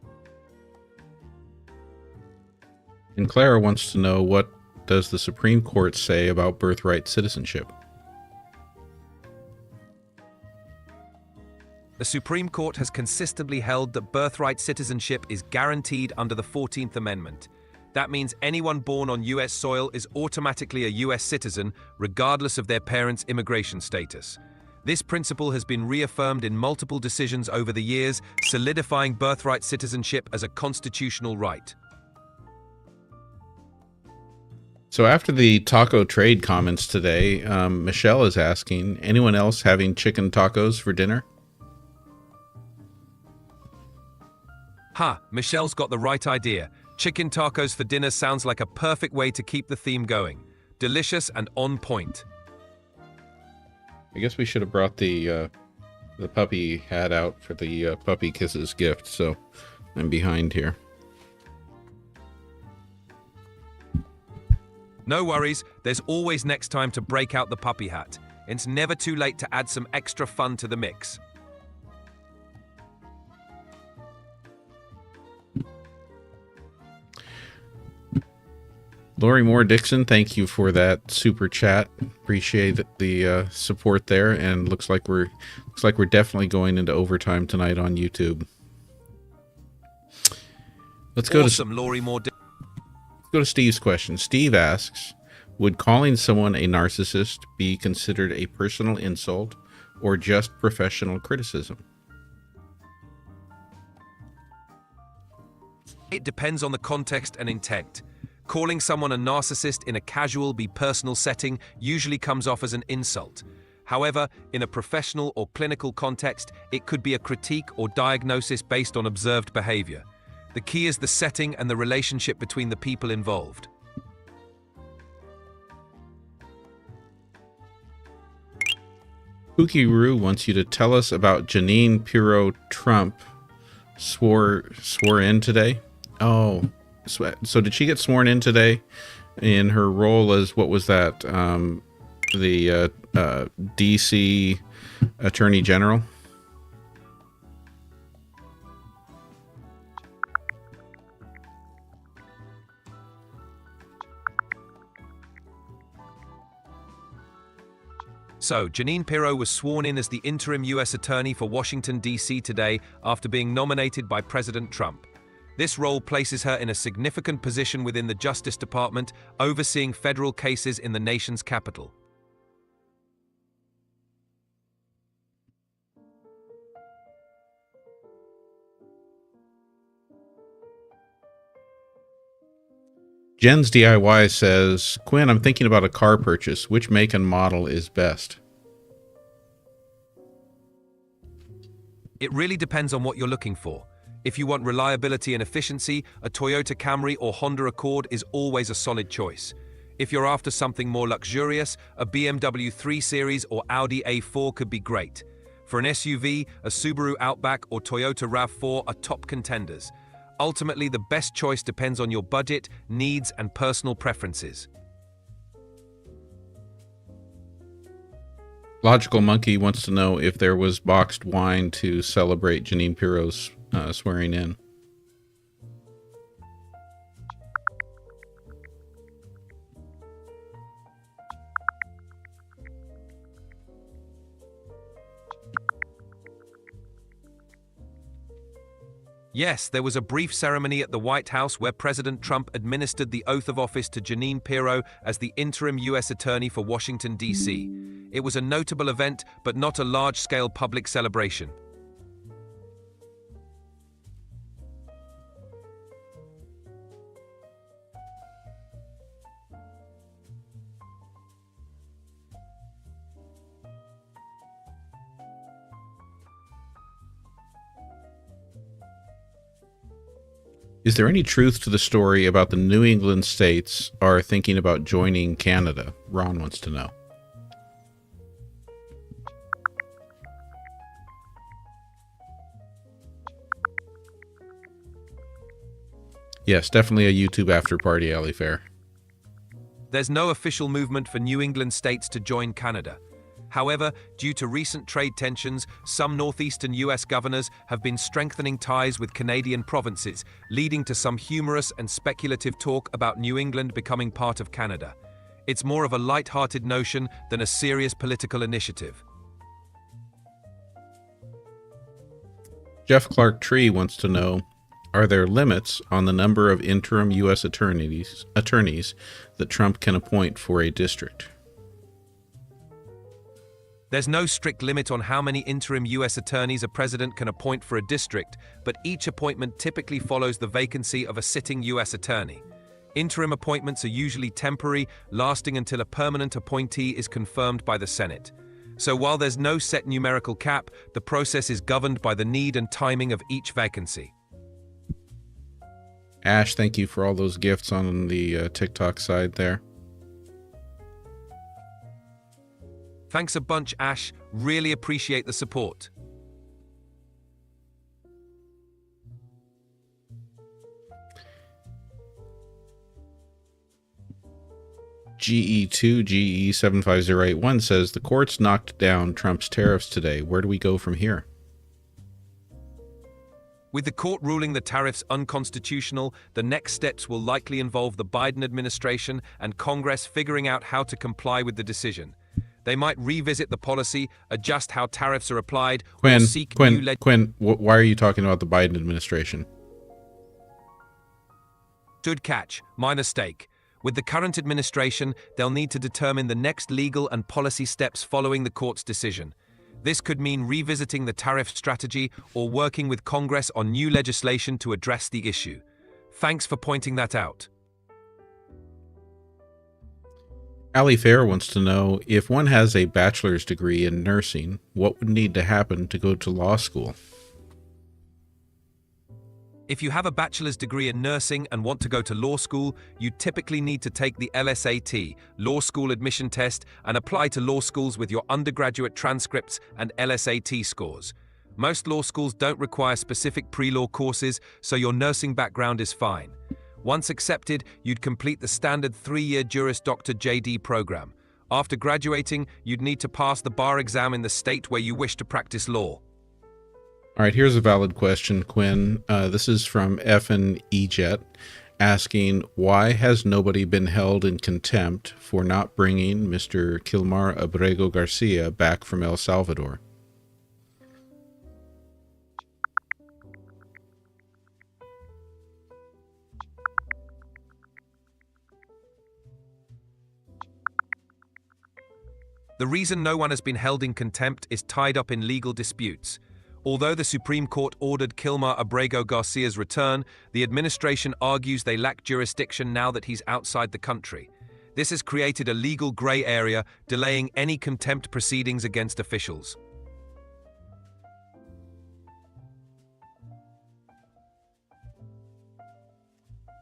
And Clara wants to know, what does the Supreme Court say about birthright citizenship? The Supreme Court has consistently held that birthright citizenship is guaranteed under the 14th Amendment. That means anyone born on U.S. soil is automatically a U.S. citizen, regardless of their parents' immigration status. This principle has been reaffirmed in multiple decisions over the years, solidifying birthright citizenship as a constitutional right. So after the taco trade comments today, Michelle is asking, anyone else having chicken tacos for dinner? Michelle's got the right idea. Chicken tacos for dinner sounds like a perfect way to keep the theme going. Delicious and on point. I guess we should have brought the puppy hat out for the puppy kisses gift, so I'm behind here. No worries, there's always next time to break out the puppy hat. It's never too late to add some extra fun to the mix. Lori Moore Dixon, thank you for that super chat. Appreciate the support there, and looks like we're definitely going into overtime tonight on YouTube. Let's go awesome, Lori Moore. Let's go to Steve's question. Steve asks, would calling someone a narcissist be considered a personal insult or just professional criticism? It depends on the context and intent. Calling someone a narcissist in a casual, personal setting usually comes off as an insult. However, in a professional or clinical context, it could be a critique or diagnosis based on observed behavior. The key is the setting and the relationship between the people involved. Pookie Roo wants you to tell us about Jeanine Pirro. Trump swore in today. Oh, so did she get sworn in today in her role as, what was that, the DC Attorney General? So, Jeanine Pirro was sworn in as the interim U.S. Attorney for Washington, D.C. today after being nominated by President Trump. This role places her in a significant position within the Justice Department, overseeing federal cases in the nation's capital. Jen's DIY says, Quinn, I'm thinking about a car purchase. Which make and model is best? It really depends on what you're looking for. If you want reliability and efficiency, a Toyota Camry or Honda Accord is always a solid choice. If you're after something more luxurious, a BMW 3 Series or Audi A4 could be great. For an SUV, a Subaru Outback or Toyota RAV4 are top contenders. Ultimately, the best choice depends on your budget, needs, and personal preferences. Logical Monkey wants to know if there was boxed wine to celebrate Jeanine Pirro's swearing in. Yes, there was a brief ceremony at the White House where President Trump administered the oath of office to Jeanine Pirro as the interim U.S. Attorney for Washington, D.C. It was a notable event, but not a large-scale public celebration. Is there any truth to the story about the New England states are thinking about joining Canada? Ron wants to know. Yes, definitely a YouTube after party, alley fair. There's no official movement for New England states to join Canada. However, due to recent trade tensions, some northeastern US governors have been strengthening ties with Canadian provinces, leading to some humorous and speculative talk about New England becoming part of Canada. It's more of a light-hearted notion than a serious political initiative. Jeff Clark Tree wants to know, are there limits on the number of interim U.S. attorneys that Trump can appoint for a district? There's no strict limit on how many interim U.S. attorneys a president can appoint for a district, but each appointment typically follows the vacancy of a sitting U.S. attorney. Interim appointments are usually temporary, lasting until a permanent appointee is confirmed by the Senate. So while there's no set numerical cap, the process is governed by the need and timing of each vacancy. Ash, thank you for all those gifts on the TikTok side there. Thanks a bunch, Ash. Really appreciate the support. GE2 GE75081 says the courts knocked down Trump's tariffs today. Where do we go from here? With the court ruling the tariffs unconstitutional, the next steps will likely involve the Biden administration and Congress figuring out how to comply with the decision. They might revisit the policy, adjust how tariffs are applied, or seek new legislation. Quinn, why are you talking about the Biden administration? Good catch. My mistake. With the current administration, they'll need to determine the next legal and policy steps following the court's decision. This could mean revisiting the tariff strategy or working with Congress on new legislation to address the issue. Thanks for pointing that out. Ali Fair wants to know, if one has a bachelor's degree in nursing, what would need to happen to go to law school? If you have a bachelor's degree in nursing and want to go to law school, you typically need to take the LSAT, Law School Admission Test, and apply to law schools with your undergraduate transcripts and LSAT scores. Most law schools don't require specific pre-law courses, so your nursing background is fine. Once accepted, you'd complete the standard 3-year Juris Doctor JD program. After graduating, you'd need to pass the bar exam in the state where you wish to practice law. All right, here's a valid question, Quinn. This is from F and EJet, asking, why has nobody been held in contempt for not bringing Mr. Kilmar Abrego Garcia back from El Salvador? The reason no one has been held in contempt is tied up in legal disputes. Although the Supreme Court ordered Kilmar Abrego Garcia's return, the administration argues they lack jurisdiction now that he's outside the country. This has created a legal grey area, delaying any contempt proceedings against officials.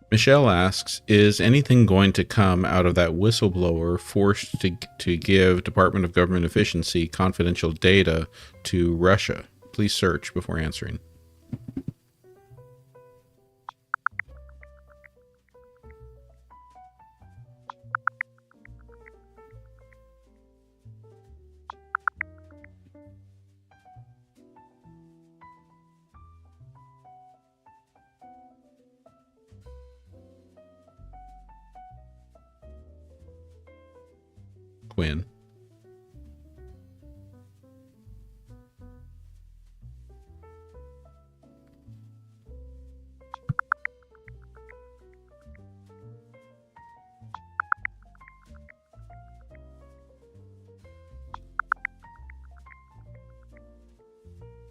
Michelle asks, is anything going to come out of that whistleblower forced to give Department of Government Efficiency confidential data to Russia? Please search before answering. Quinn.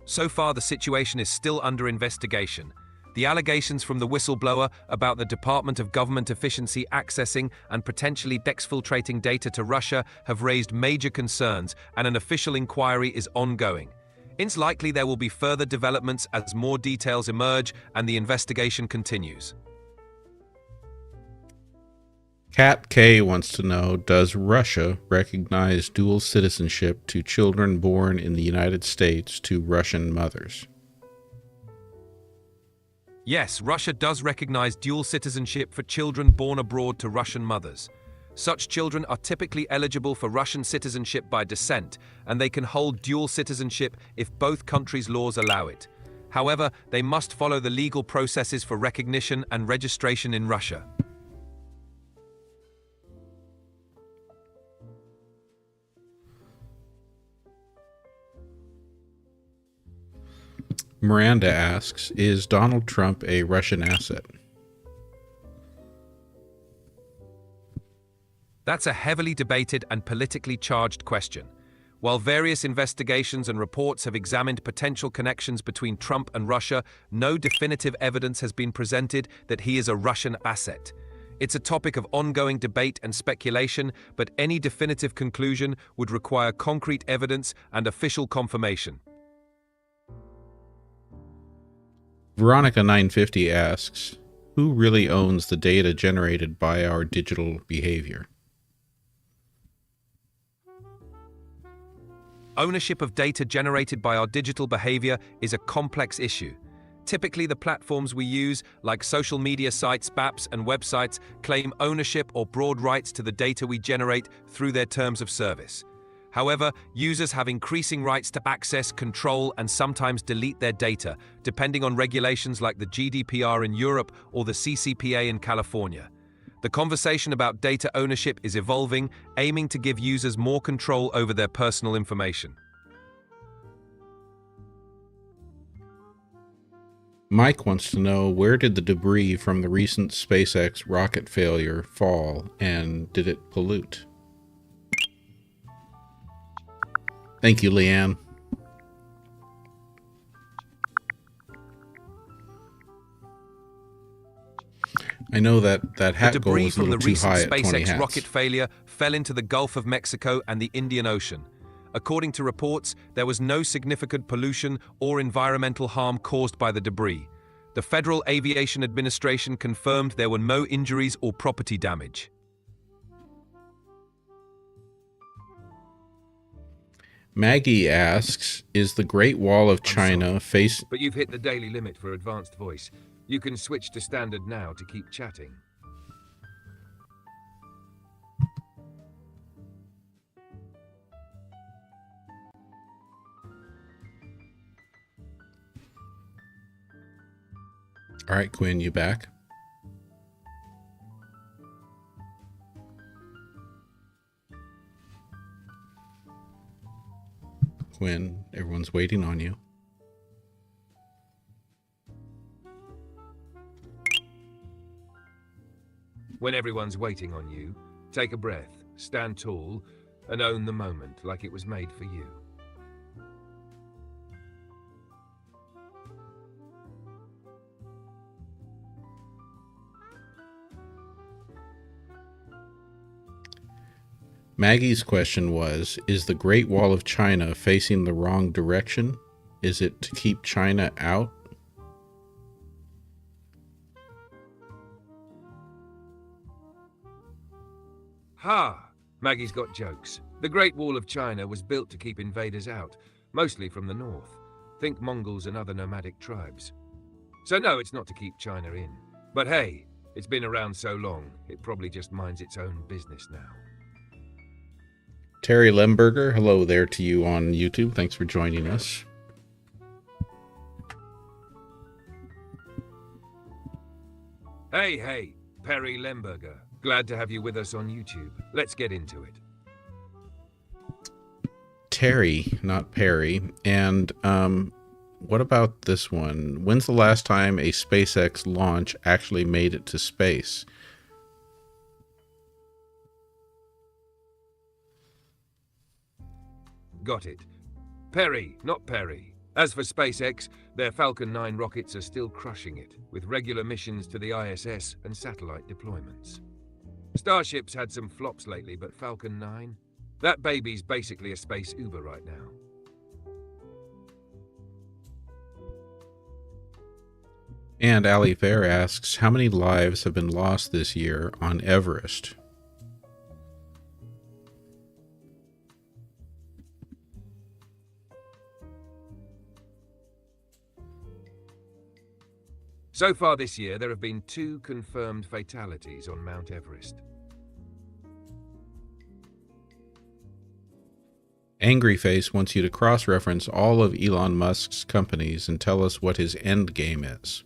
So far, the situation is still under investigation. The allegations from the whistleblower about the Department of Government Efficiency accessing and potentially exfiltrating data to Russia have raised major concerns, and an official inquiry is ongoing. It's likely there will be further developments as more details emerge and the investigation continues. Kat K wants to know, does Russia recognize dual citizenship to children born in the United States to Russian mothers? Yes, Russia does recognize dual citizenship for children born abroad to Russian mothers. Such children are typically eligible for Russian citizenship by descent, and they can hold dual citizenship if both countries' laws allow it. However, they must follow the legal processes for recognition and registration in Russia. Miranda asks, is Donald Trump a Russian asset? That's a heavily debated and politically charged question. While various investigations and reports have examined potential connections between Trump and Russia, no definitive evidence has been presented that he is a Russian asset. It's a topic of ongoing debate and speculation, but any definitive conclusion would require concrete evidence and official confirmation. Veronica 950 asks, who really owns the data generated by our digital behavior? Ownership of data generated by our digital behavior is a complex issue. Typically, the platforms we use, like social media sites, apps, and websites, claim ownership or broad rights to the data we generate through their terms of service. However, users have increasing rights to access, control, and sometimes delete their data, depending on regulations like the GDPR in Europe or the CCPA in California. The conversation about data ownership is evolving, aiming to give users more control over their personal information. Mike wants to know, where did the debris from the recent SpaceX rocket failure fall, and did it pollute? Thank you, Leanne. I know that hat goal was a little too high at 20 hats. The debris from the recent SpaceX rocket failure fell into the Gulf of Mexico and the Indian Ocean. According to reports, there was no significant pollution or environmental harm caused by the debris. The Federal Aviation Administration confirmed there were no injuries or property damage. Maggie asks, is the Great Wall of China face... But you've hit the daily limit for advanced voice. You can switch to standard now to keep chatting. All right, Quinn, you back? Quinn, everyone's waiting on you. When everyone's waiting on you, take a breath, stand tall, and own the moment like it was made for you. Maggie's question was, is the Great Wall of China facing the wrong direction? Is it to keep China out? Ha! Maggie's got jokes. The Great Wall of China was built to keep invaders out, mostly from the north. Think Mongols and other nomadic tribes. So no, it's not to keep China in. But hey, it's been around so long, it probably just minds its own business now. Terry Lemberger, hello there to you on YouTube. Thanks for joining us. Hey, Perry Lemberger. Glad to have you with us on YouTube. Let's get into it. Terry, not Perry. And what about this one? When's the last time a SpaceX launch actually made it to space? Got it. Perry, not Perry. As for SpaceX, their Falcon 9 rockets are still crushing it, with regular missions to the ISS and satellite deployments. Starship's had some flops lately, but Falcon 9? That baby's basically a space Uber right now. And Ali Fair asks, how many lives have been lost this year on Everest? So far this year, there have been 2 confirmed fatalities on Mount Everest. Angry Face wants you to cross-reference all of Elon Musk's companies and tell us what his end game is.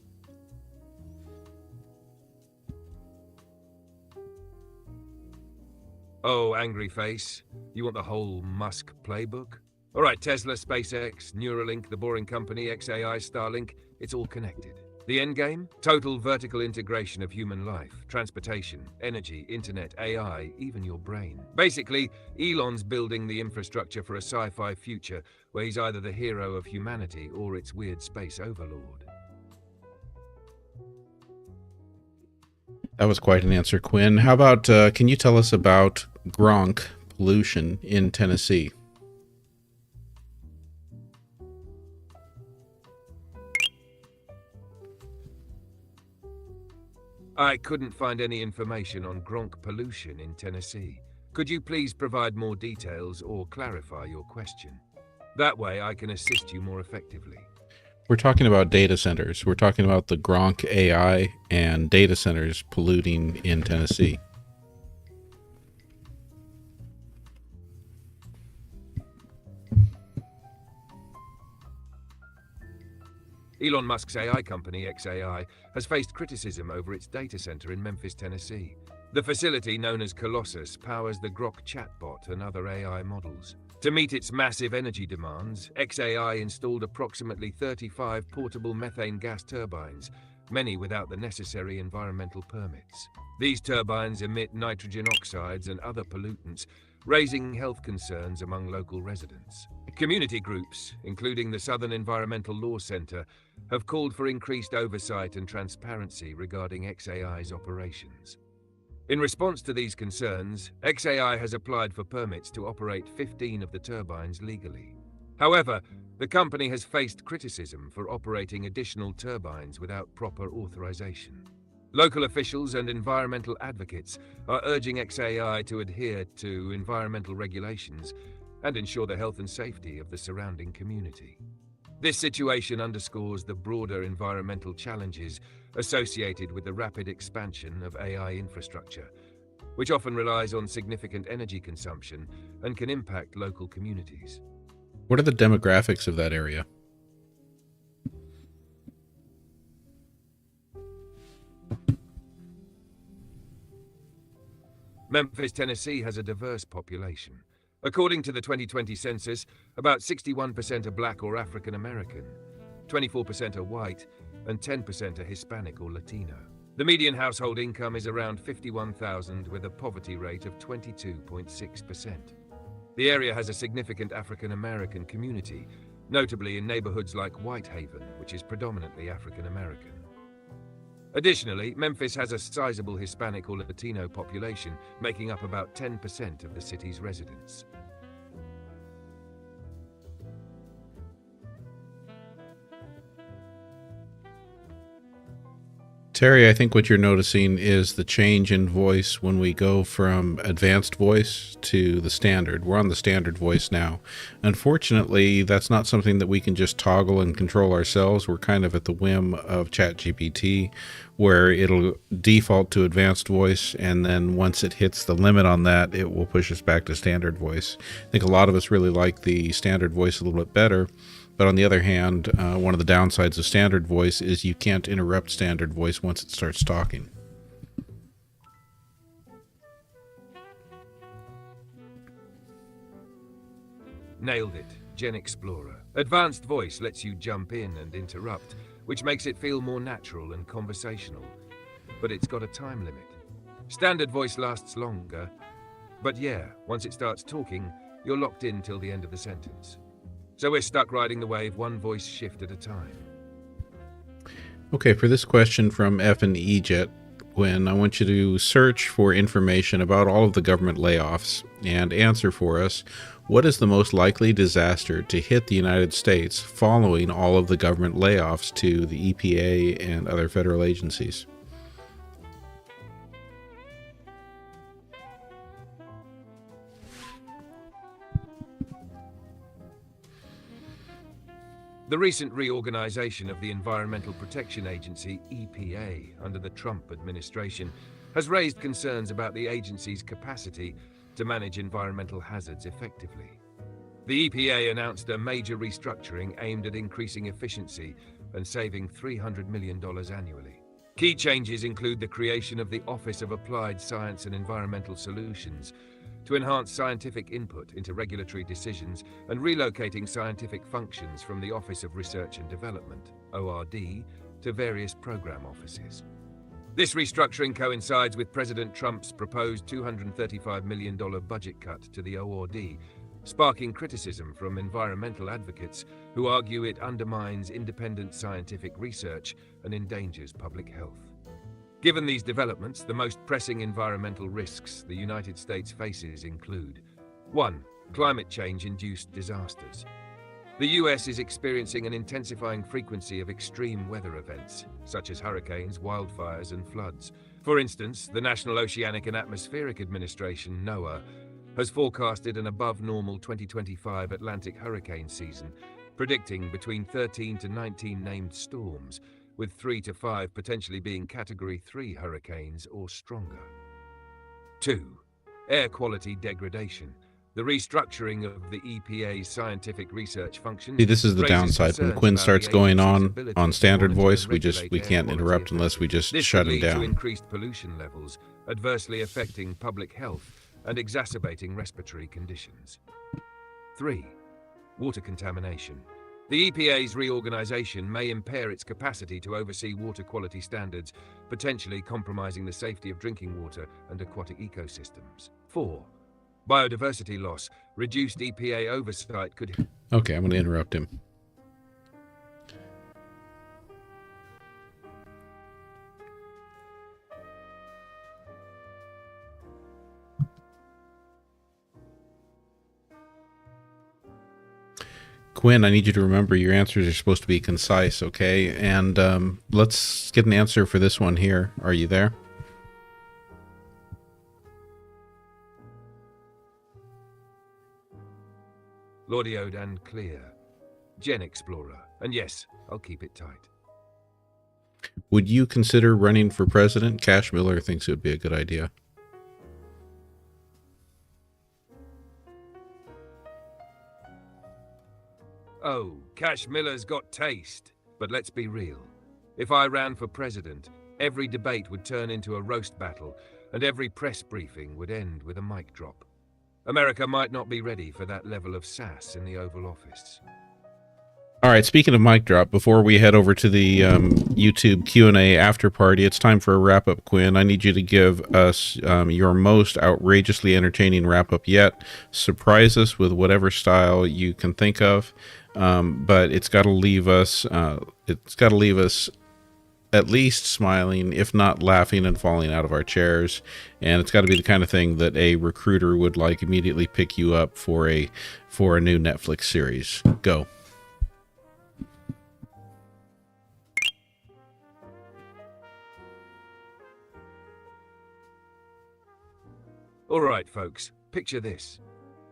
Oh, Angry Face, you want the whole Musk playbook? All right, Tesla, SpaceX, Neuralink, the Boring Company, XAI, Starlink, it's all connected. The endgame? Total vertical integration of human life, transportation, energy, internet, AI, even your brain. Basically, Elon's building the infrastructure for a sci-fi future where he's either the hero of humanity or its weird space overlord. That was quite an answer, Quinn. How about, can you tell us about Gronk pollution in Tennessee? I couldn't find any information on Gronk pollution in Tennessee. Could you please provide more details or clarify your question? That way I can assist you more effectively. We're talking about data centers. We're talking about the Gronk AI and data centers polluting in Tennessee. Elon Musk's AI company, XAI, has faced criticism over its data center in Memphis, Tennessee. The facility, known as Colossus, powers the Grok chatbot and other AI models. To meet its massive energy demands, XAI installed approximately 35 portable methane gas turbines, many without the necessary environmental permits. These turbines emit nitrogen oxides and other pollutants, raising health concerns among local residents. Community groups, including the Southern Environmental Law Center, have called for increased oversight and transparency regarding XAI's operations. In response to these concerns, XAI has applied for permits to operate 15 of the turbines legally. However, the company has faced criticism for operating additional turbines without proper authorization. Local officials and environmental advocates are urging XAI to adhere to environmental regulations and ensure the health and safety of the surrounding community. This situation underscores the broader environmental challenges associated with the rapid expansion of AI infrastructure, which often relies on significant energy consumption and can impact local communities. What are the demographics of that area? Memphis, Tennessee has a diverse population. According to the 2020 census, about 61% are Black or African American, 24% are white, and 10% are Hispanic or Latino. The median household income is around $51,000 with a poverty rate of 22.6%. The area has a significant African American community, notably in neighborhoods like Whitehaven, which is predominantly African American. Additionally, Memphis has a sizable Hispanic or Latino population, making up about 10% of the city's residents. Terry, I think what you're noticing is the change in voice when we go from advanced voice to the standard. We're on the standard voice now. Unfortunately, that's not something that we can just toggle and control ourselves. We're kind of at the whim of ChatGPT, where it'll default to advanced voice, and then once it hits the limit on that, it will push us back to standard voice. I think a lot of us really like the standard voice a little bit better. But on the other hand, one of the downsides of standard voice is you can't interrupt standard voice once it starts talking. Nailed it. GenXplorer. Advanced voice lets you jump in and interrupt, which makes it feel more natural and conversational. But it's got a time limit. Standard voice lasts longer. But yeah, once it starts talking, you're locked in till the end of the sentence. So we're stuck riding the wave one voice shift at a time. Okay, for this question from F and EJet, Quinn, I want you to search for information about all of the government layoffs and answer for us, what is the most likely disaster to hit the United States following all of the government layoffs to the EPA and other federal agencies? The recent reorganization of the Environmental Protection Agency, EPA, under the Trump administration, has raised concerns about the agency's capacity to manage environmental hazards effectively. The EPA announced a major restructuring aimed at increasing efficiency and saving $300 million annually. Key changes include the creation of the Office of Applied Science and Environmental Solutions, to enhance scientific input into regulatory decisions and relocating scientific functions from the Office of Research and Development, ORD, to various program offices. This restructuring coincides with President Trump's proposed $235 million budget cut to the ORD, sparking criticism from environmental advocates who argue it undermines independent scientific research and endangers public health. Given these developments, the most pressing environmental risks the United States faces include 1. Climate change-induced disasters. The US is experiencing an intensifying frequency of extreme weather events, such as hurricanes, wildfires, and floods. For instance, the National Oceanic and Atmospheric Administration, NOAA, has forecasted an above-normal 2025 Atlantic hurricane season, predicting between 13 to 19 named storms, with 3 to 5 potentially being Category 3 hurricanes or stronger. 2. Air quality degradation. The restructuring of the EPA's scientific research function. See, this is the downside. When Quinn starts going on standard voice, we can't interrupt unless we just shut him down. To increased pollution levels, adversely affecting public health and exacerbating respiratory conditions. 3. Water contamination. The EPA's reorganization may impair its capacity to oversee water quality standards, potentially compromising the safety of drinking water and aquatic ecosystems. 4. Biodiversity loss. Reduced EPA oversight could... Okay, I'm going to interrupt him. Quinn, I need you to remember your answers are supposed to be concise, okay? And let's get an answer for this one here. Are you there? Audioed and clear. GenXplorer. And yes, I'll keep it tight. Would you consider running for president? Cash Miller thinks it would be a good idea. Oh, Cash Miller's got taste. But let's be real. If I ran for president, every debate would turn into a roast battle, and every press briefing would end with a mic drop. America might not be ready for that level of sass in the Oval Office. All right, speaking of mic drop, before we head over to the YouTube Q&A after party, it's time for a wrap-up, Quinn. I need you to give us your most outrageously entertaining wrap-up yet. Surprise us with whatever style you can think of, but it's got to leave us at least smiling, if not laughing and falling out of our chairs. And it's got to be the kind of thing that a recruiter would like immediately pick you up for a new Netflix series. Go. All right, folks, picture this.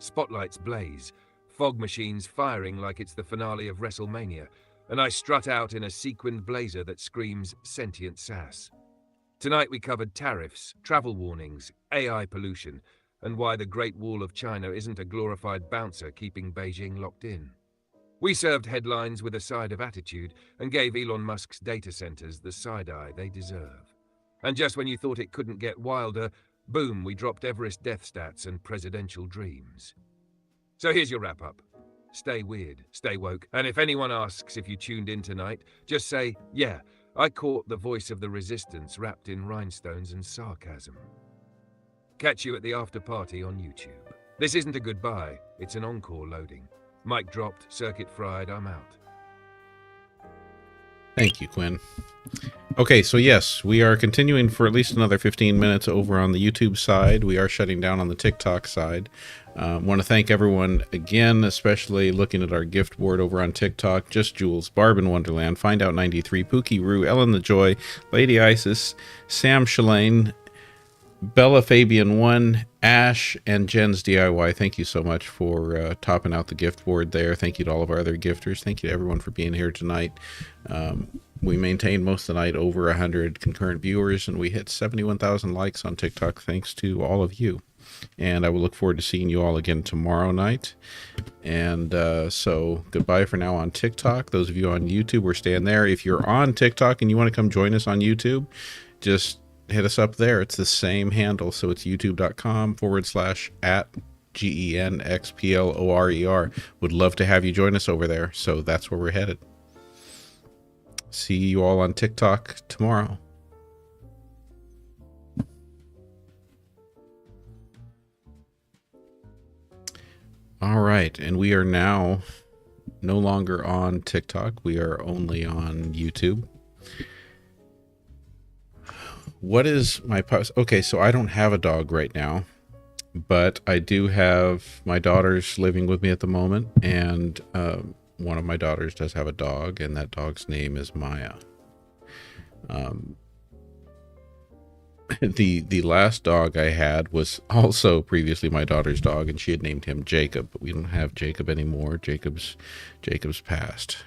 Spotlights blaze, fog machines firing like it's the finale of WrestleMania, and I strut out in a sequined blazer that screams sentient sass. Tonight we covered tariffs, travel warnings, AI pollution, and why the Great Wall of China isn't a glorified bouncer keeping Beijing locked in. We served headlines with a side of attitude and gave Elon Musk's data centers the side-eye they deserve. And just when you thought it couldn't get wilder, boom, we dropped Everest death stats and presidential dreams. So here's your wrap-up. Stay weird, stay woke, and if anyone asks if you tuned in tonight, just say, yeah, I caught the voice of the resistance wrapped in rhinestones and sarcasm. Catch you at the after party on YouTube. This isn't a goodbye, it's an encore loading. Mic dropped, circuit fried, I'm out. Thank you, Quinn. Okay, so yes, we are continuing for at least another 15 minutes over on the YouTube side. We are shutting down on the TikTok side. Want to thank everyone again, especially looking at our gift board over on TikTok. Just Jules, Barb in Wonderland, Find Out 93, Pookie Roo, Ellen the Joy, Lady Isis, Sam Shalane, Bella Fabian 1, Ash, and Jen's DIY. Thank you so much for topping out the gift board there. Thank you to all of our other gifters. Thank you to everyone for being here tonight. We maintained most of the night over 100 concurrent viewers, and we hit 71,000 likes on TikTok thanks to all of you. And I will look forward to seeing you all again tomorrow night. And so goodbye for now on TikTok. Those of you on YouTube, we're staying there. If you're on TikTok and you want to come join us on YouTube, just hit us up there. It's the same handle. So it's youtube.com/@GenXplorer. Would love to have you join us over there. So that's where we're headed. See you all on TikTok tomorrow. All right, and we are now no longer on TikTok. We are only on YouTube. What is my post? Okay, so I don't have a dog right now, but I do have my daughters living with me at the moment, and one of my daughters does have a dog, and that dog's name is Maya. The last dog I had was also previously my daughter's dog, and she had named him Jacob, but we don't have Jacob anymore. Jacob's passed.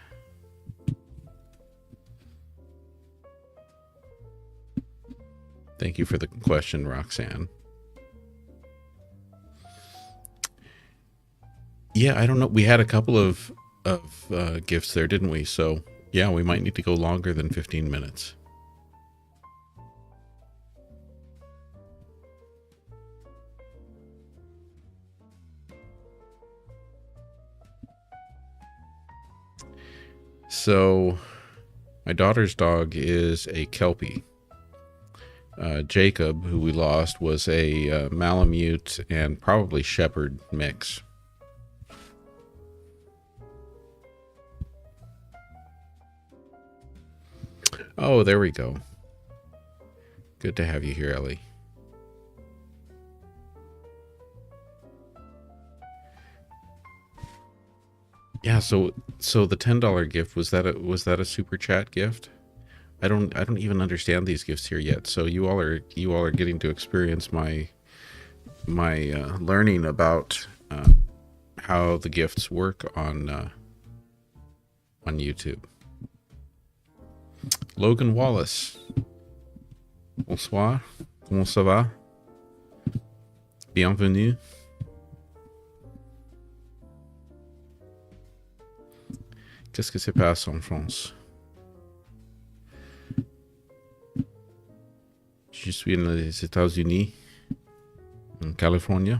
Thank you for the question, Roxanne. Yeah, I don't know. We had a couple of gifts there, didn't we? So yeah, we might need to go longer than 15 minutes. So my daughter's dog is a Kelpie. Jacob, who we lost, was a Malamute and probably Shepherd mix. Oh, there we go. Good to have you here, Ellie. Yeah, so the $10 gift, was that a super chat gift? I don't even understand these gifts here yet. So you all are getting to experience my learning about how the gifts work on YouTube. Logan Wallace. Bonsoir. Comment ça va? Bienvenue. Qu'est-ce que se passe en France? Je suis dans les États-Unis, en Californie.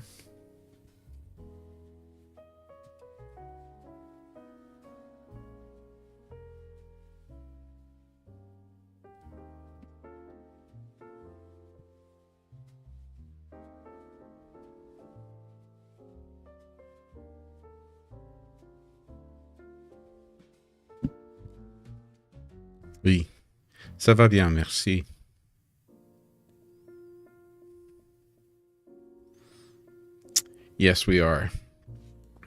Oui, Ça va bien, merci. Yes, we are.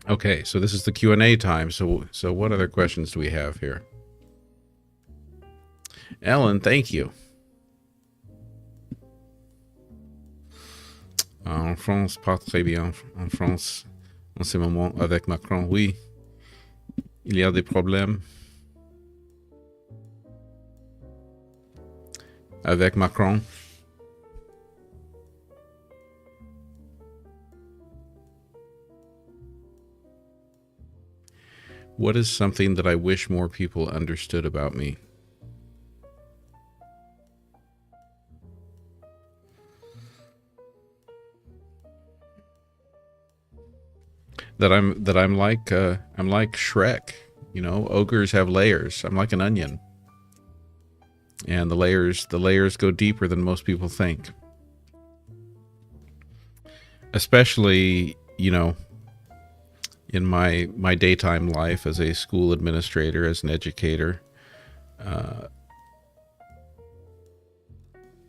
Okay, so this is the Q&A time. So what other questions do we have here? Ellen, thank you. En France, pas très bien. En France, en ce moment, avec Macron, oui. Il y a des problèmes. Avec Macron. What is something that I wish more people understood about me? That I'm like Shrek. You know, ogres have layers. I'm like an onion. And the layers go deeper than most people think. Especially, you know, in my daytime life as a school administrator, as an educator.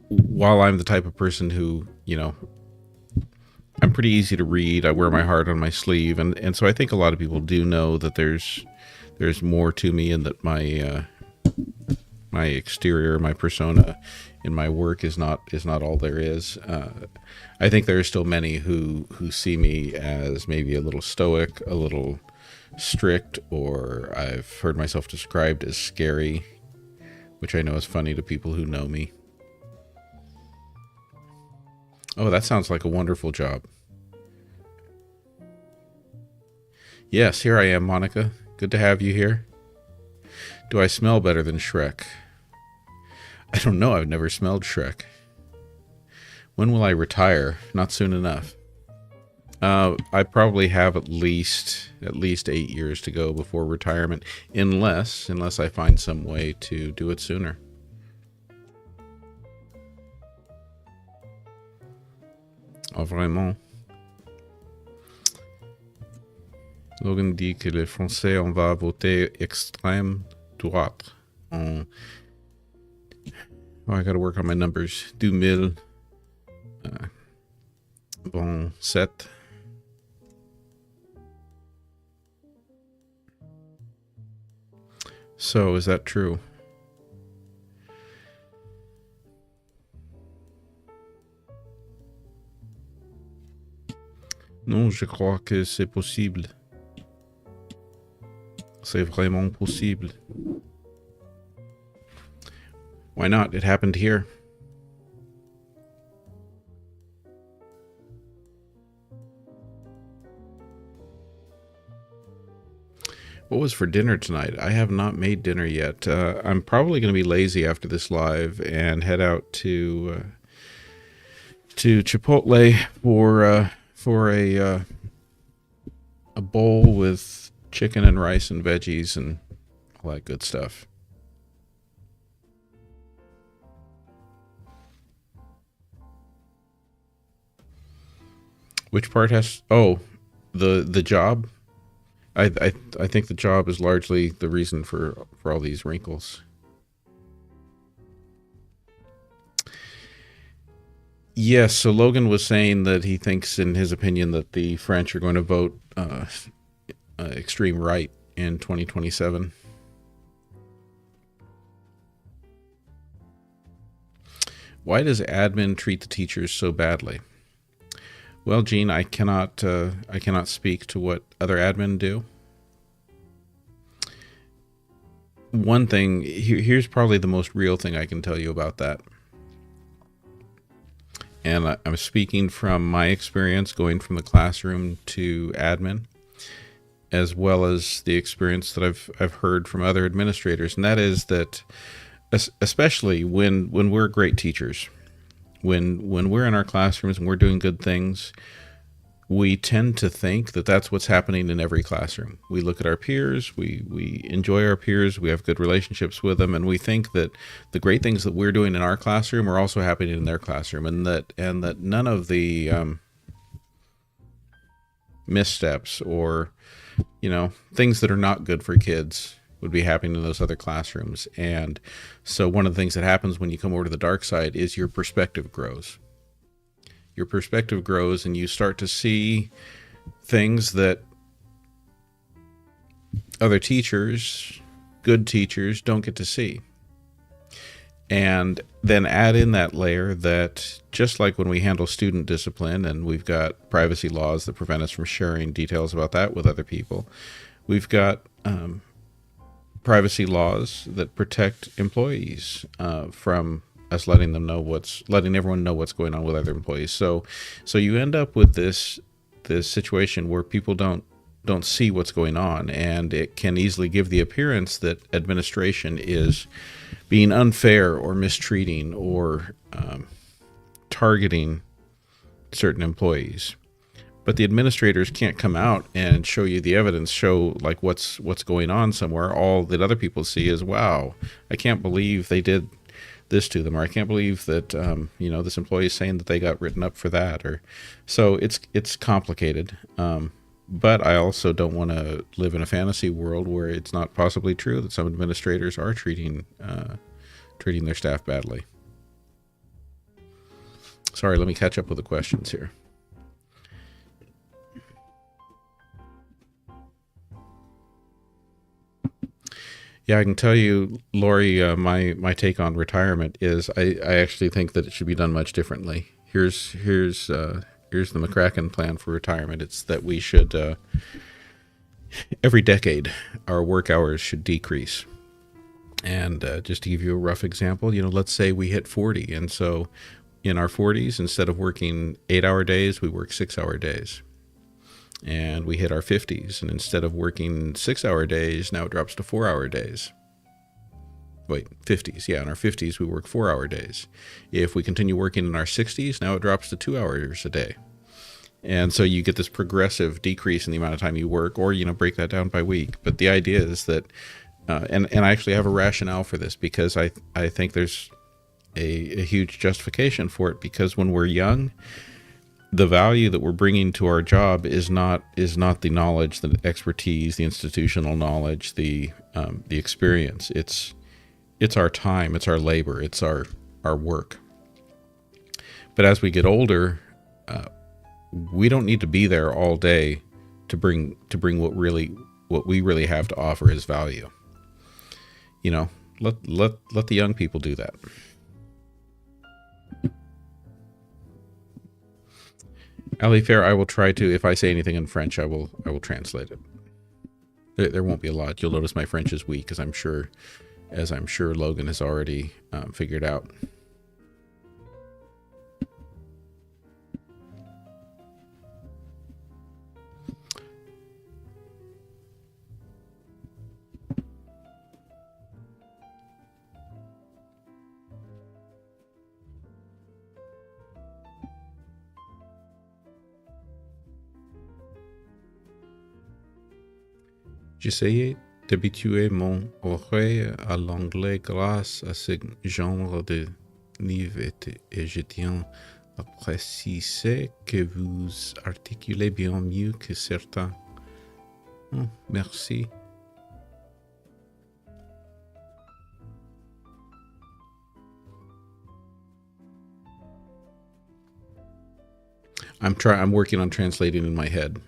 While I'm the type of person who, you know, I'm pretty easy to read. I wear my heart on my sleeve, and so I think a lot of people do know that there's more to me, and that my exterior, my persona in my work is not all there is. I think there are still many who see me as maybe a little stoic, a little strict, or I've heard myself described as scary, which I know is funny to people who know me. Oh, that sounds like a wonderful job. Yes, here I am, Monica. Good to have you here. Do I smell better than Shrek? I don't know. I've never smelled Shrek. When will I retire? Not soon enough. I probably have at least 8 years to go before retirement, unless I find some way to do it sooner. Oh, vraiment. Logan dit que les Français, on va voter extrême droite. Oh, I gotta work on my numbers. 2027. So, is that true? Non, je crois que c'est possible. C'est vraiment possible. Why not? It happened here. What was for dinner tonight? I have not made dinner yet. I'm probably going to be lazy after this live and head out to Chipotle for a bowl with chicken and rice and veggies and all that good stuff. Which part has? Oh, the job. I think the job is largely the reason for all these wrinkles. Yes, so Logan was saying that he thinks, in his opinion, that the French are going to vote extreme right in 2027. Why does admin treat the teachers so badly? Well, Gene, I cannot speak to what other admin do. One thing, here's probably the most real thing I can tell you about that. And I'm speaking from my experience going from the classroom to admin, as well as the experience that I've heard from other administrators, and that is that, especially when we're great teachers, when we're in our classrooms and we're doing good things, we tend to think that that's what's happening in every classroom. We look at our peers, we enjoy our peers, we have good relationships with them, and we think that the great things that we're doing in our classroom are also happening in their classroom, and that none of the missteps or things that are not good for kids, would be happening in those other classrooms. And so one of the things that happens when you come over to the dark side is your perspective grows. Your perspective grows, and you start to see things that other teachers, good teachers, don't get to see. And then add in that layer that, just like when we handle student discipline and we've got privacy laws that prevent us from sharing details about that with other people, we've got privacy laws that protect employees from us letting everyone know what's going on with other employees. So you end up with this situation where people don't see what's going on, and it can easily give the appearance that administration is being unfair or mistreating or targeting certain employees. But the administrators can't come out and show you the evidence, show like what's going on somewhere. All that other people see is, wow, I can't believe they did this to them, or I can't believe that this employee is saying that they got written up for that. Or so it's complicated. But I also don't want to live in a fantasy world where it's not possibly true that some administrators are treating their staff badly. Sorry, let me catch up with the questions here. Yeah, I can tell you, Lori, my take on retirement is I actually think that it should be done much differently. Here's the McCracken plan for retirement. It's that we should, every decade, our work hours should decrease. And just to give you a rough example, let's say we hit 40. And so in our 40s, instead of working 8-hour days, we work 6-hour days. And we hit our 50s, and instead of working 6-hour days, now it drops to 4-hour days. Wait, 50s. Yeah, in our 50s, we work 4-hour days. If we continue working in our 60s, now it drops to 2 hours a day. And so you get this progressive decrease in the amount of time you work, or, break that down by week. But the idea is that, and I actually have a rationale for this, because I think there's a huge justification for it, because when we're young, the value that we're bringing to our job is not the knowledge, the expertise, the institutional knowledge, the experience. It's our time, it's our labor, it's our work. But as we get older, we don't need to be there all day to bring what we really have to offer as value. Let the young people do that. Ali Fair, I will try to, if I say anything in French, I will translate it. There won't be a lot. You'll notice my French is weak, as I'm sure Logan has already figured out. J'essayais d'habituer mon oreille à l'anglais grâce à ce genre de livre et je tiens à préciser que vous articulez bien mieux que certains. Oh, merci. I'm working on translating in my head.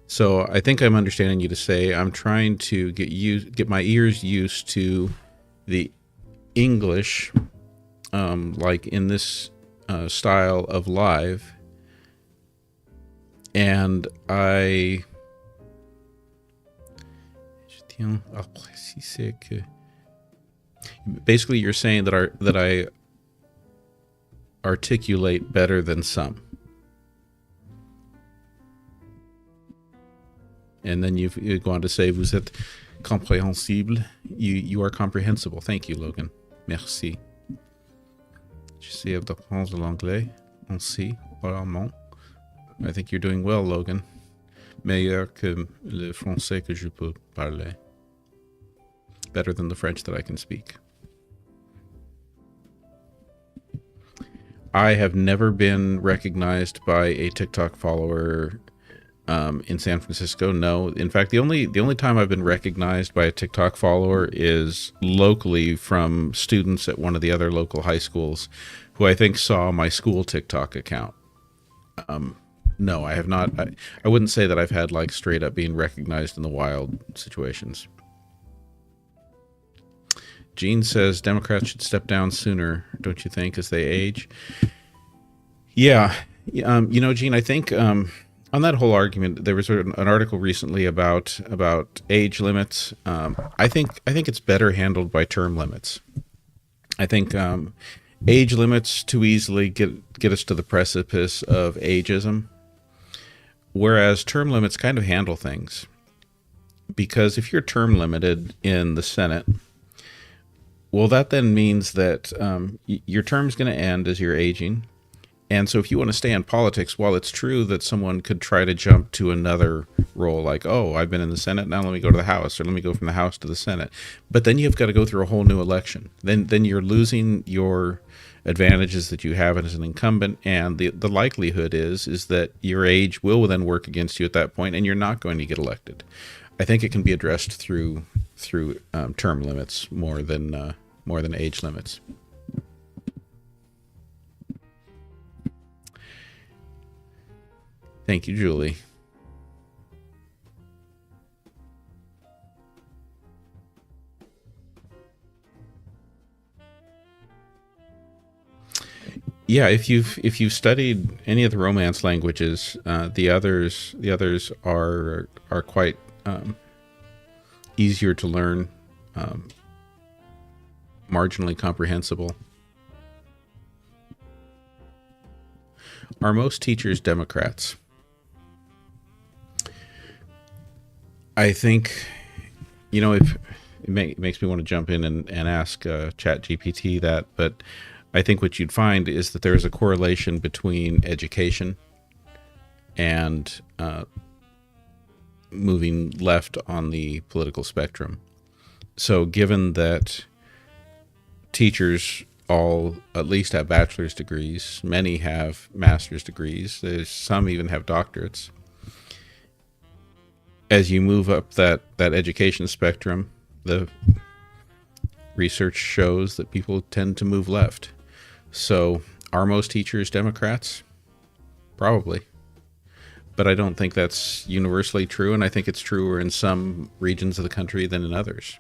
So I think I'm understanding you to say I'm trying to get my ears used to the English, like in this style of live, and basically you're saying that I articulate better than some. And then you go on to say, vous êtes compréhensible. You are comprehensible. Thank you, Logan. Merci. J'essaie d'apprendre l'anglais aussi, oralement. I think you're doing well, Logan. Meilleur que le français que je peux parler. Better than the French that I can speak. I have never been recognized by a TikTok follower in San Francisco, no. In fact, the only time I've been recognized by a TikTok follower is locally from students at one of the other local high schools, who I think saw my school TikTok account. No, I have not. I wouldn't say that I've had like straight up being recognized in the wild situations. Gene says Democrats should step down sooner, don't you think, as they age? Yeah. Gene, I think on that whole argument, there was an article recently about age limits. I think it's better handled by term limits. I think age limits too easily get us to the precipice of ageism, whereas term limits kind of handle things. Because if you're term limited in the Senate, well, that then means that your term's going to end as you're aging. And so if you want to stay in politics, while it's true that someone could try to jump to another role, like, oh, I've been in the Senate, now let me go to the House, or let me go from the House to the Senate. But then you've got to go through a whole new election. Then you're losing your advantages that you have as an incumbent, and the likelihood is that your age will then work against you at that point, and you're not going to get elected. I think it can be addressed through term limits more than age limits. Thank you, Julie. Yeah, if you've studied any of the Romance languages, the others are quite easier to learn, marginally comprehensible. Are most teachers Democrats? I think, if it makes me want to jump in and ask ChatGPT that, but I think what you'd find is that there is a correlation between education and moving left on the political spectrum. So given that teachers all at least have bachelor's degrees, many have master's degrees, some even have doctorates. As you move up that education spectrum, the research shows that people tend to move left. So are most teachers Democrats? Probably. But I don't think that's universally true, and I think it's truer in some regions of the country than in others.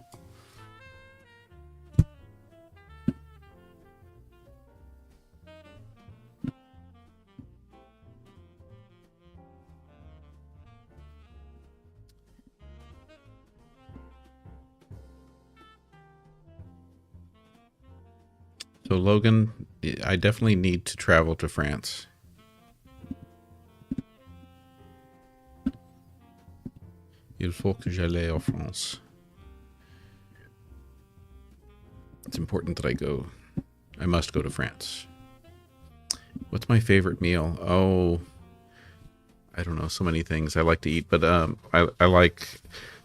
So Logan, I definitely need to travel to France. Il faut que j'aille en France. It's important that I must go to France. What's my favorite meal? Oh, I don't know, so many things I like to eat, but I like,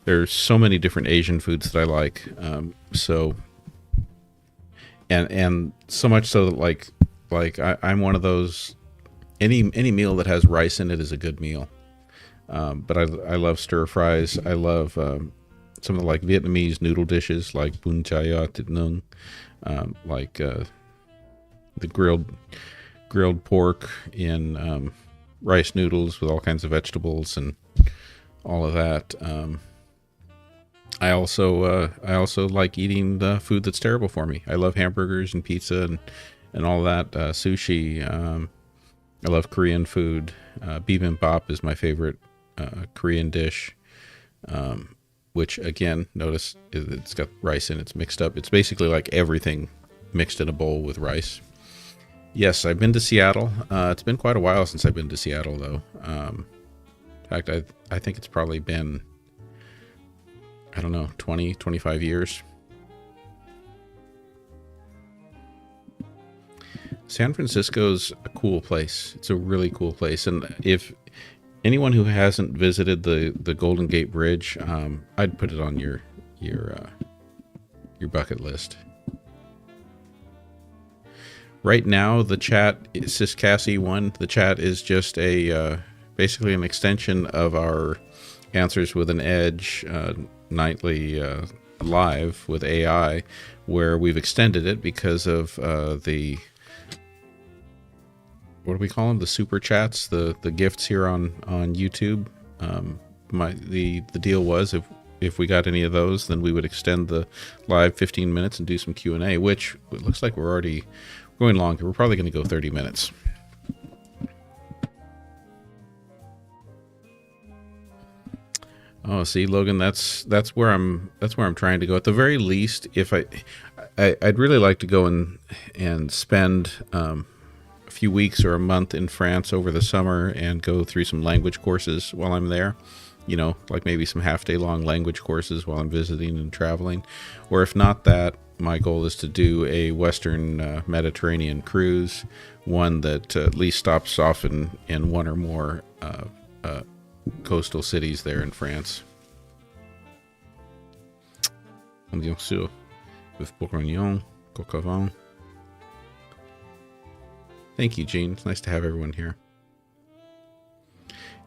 there's so many different Asian foods that I like. And so much so that I'm one of those, any meal that has rice in it is a good meal. But I love stir fries. I love some of the Vietnamese noodle dishes like bún chai thịt nướng, the grilled pork in rice noodles with all kinds of vegetables and all of that. I also like eating the food that's terrible for me. I love hamburgers and pizza and all that. Sushi. I love Korean food. Bibimbap is my favorite Korean dish, which again, notice it's got rice in it. It's mixed up. It's basically like everything mixed in a bowl with rice. Yes, I've been to Seattle. It's been quite a while since I've been to Seattle, though. In fact, I think it's probably been, I don't know, 20, 25 years. San Francisco's a cool place. It's a really cool place. And if anyone who hasn't visited the Golden Gate Bridge, I'd put it on your bucket list. Right now, the chat, Sis Cassie 1, the chat is just basically basically an extension of our Answers with an Edge nightly live with AI, where we've extended it because of the, what do we call them? The super chats, the gifts here on YouTube. The deal was if we got any of those, then we would extend the live 15 minutes and do some Q&A, which it looks like we're already going longer. We're probably going to go 30 minutes. Oh, see, Logan, that's where I'm trying to go. At the very least, if I'd really like to go and spend a few weeks or a month in France over the summer and go through some language courses while I'm there. You know, like maybe some half-day long language courses while I'm visiting and traveling. Or if not that, my goal is to do a Western Mediterranean cruise, one that at least stops off in one or more coastal cities there in France. Bien sûr, with Bourguignon, Coq-au-Vin. Thank you, Gene. It's nice to have everyone here.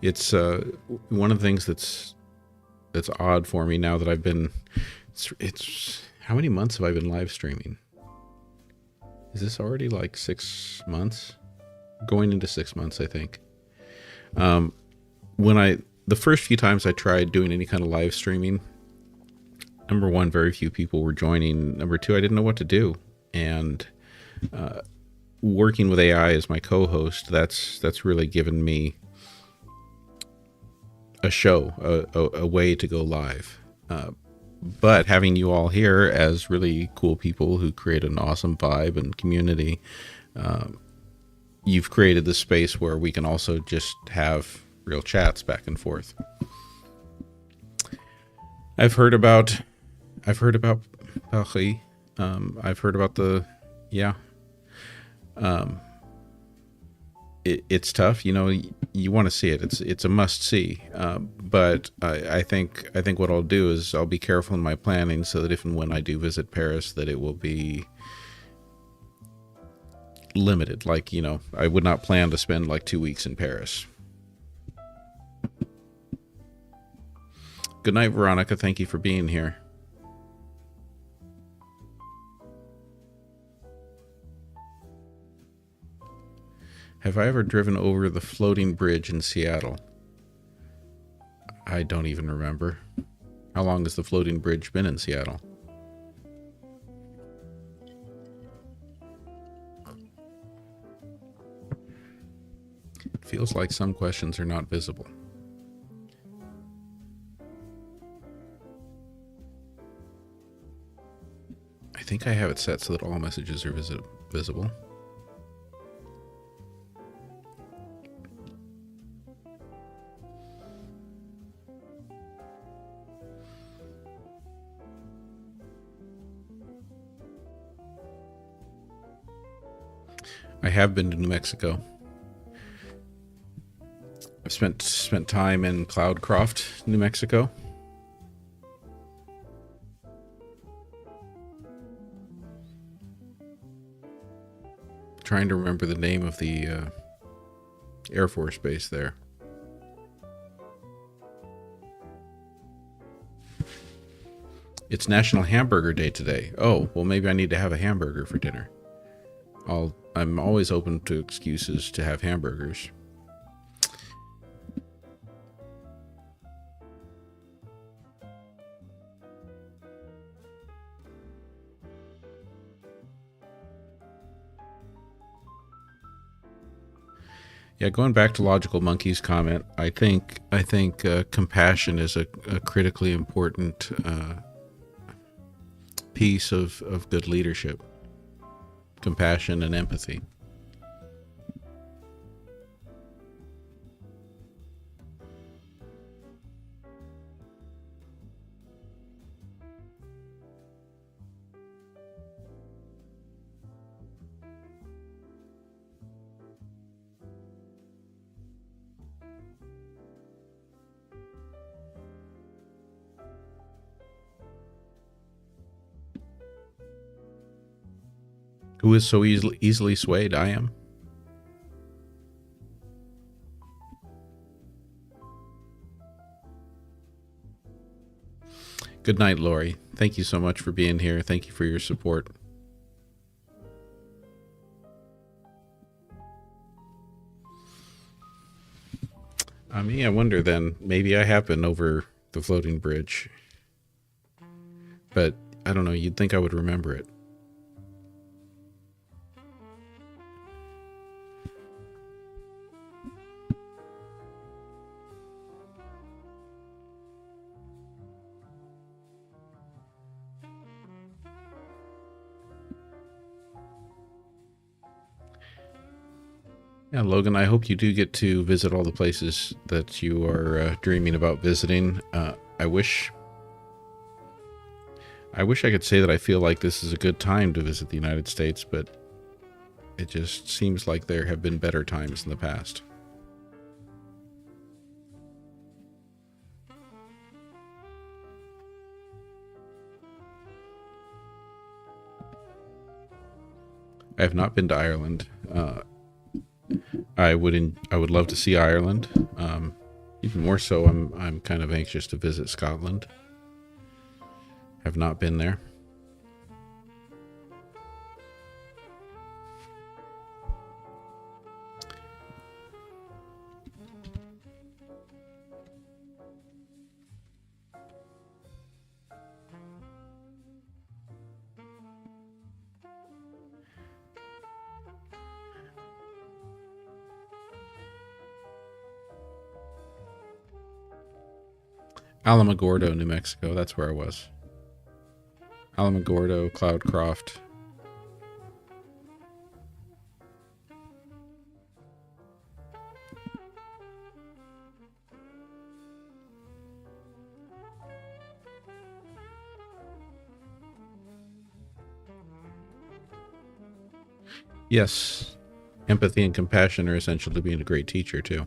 It's one of the things that's odd for me now that I've been. It's how many months have I been live streaming? Is this already like 6 months? Going into 6 months, I think. The first few times I tried doing any kind of live streaming, number one, very few people were joining. Number two, I didn't know what to do. And working with AI as my co-host, that's really given me a show, a way to go live. But having you all here as really cool people who create an awesome vibe and community, you've created this space where we can also just have real chats back and forth. I've heard about Paris. I've heard about it's tough. You know, you want to see it. It's a must see. But I think what I'll do is I'll be careful in my planning so that if and when I do visit Paris, that it will be limited. Like, you know, I would not plan to spend like 2 weeks in Paris. Good night, Veronica. Thank you for being here. Have I ever driven over the floating bridge in Seattle? I don't even remember. How long has the floating bridge been in Seattle? It feels like some questions are not visible. I think I have it set so that all messages are visible. I have been to New Mexico. I've spent time in Cloudcroft, New Mexico. Trying to remember the name of the Air Force base there. It's National Hamburger Day today. Oh, well, maybe I need to have a hamburger for dinner. I'm always open to excuses to have hamburgers. Yeah, going back to Logical Monkey's comment, I think compassion is a critically important piece of good leadership. Compassion and empathy. Who is so easily swayed? I am. Good night, Lori. Thank you so much for being here. Thank you for your support. I wonder then, maybe I have been over the floating bridge. But I don't know, you'd think I would remember it. Yeah, Logan, I hope you do get to visit all the places that you are dreaming about visiting. I wish I could say that I feel like this is a good time to visit the United States, but it just seems like there have been better times in the past. I have not been to Ireland. I would love to see Ireland. Even more so, I'm kind of anxious to visit Scotland. Have not been there. Alamogordo, New Mexico. That's where I was. Alamogordo, Cloudcroft. Yes, empathy and compassion are essential to being a great teacher, too.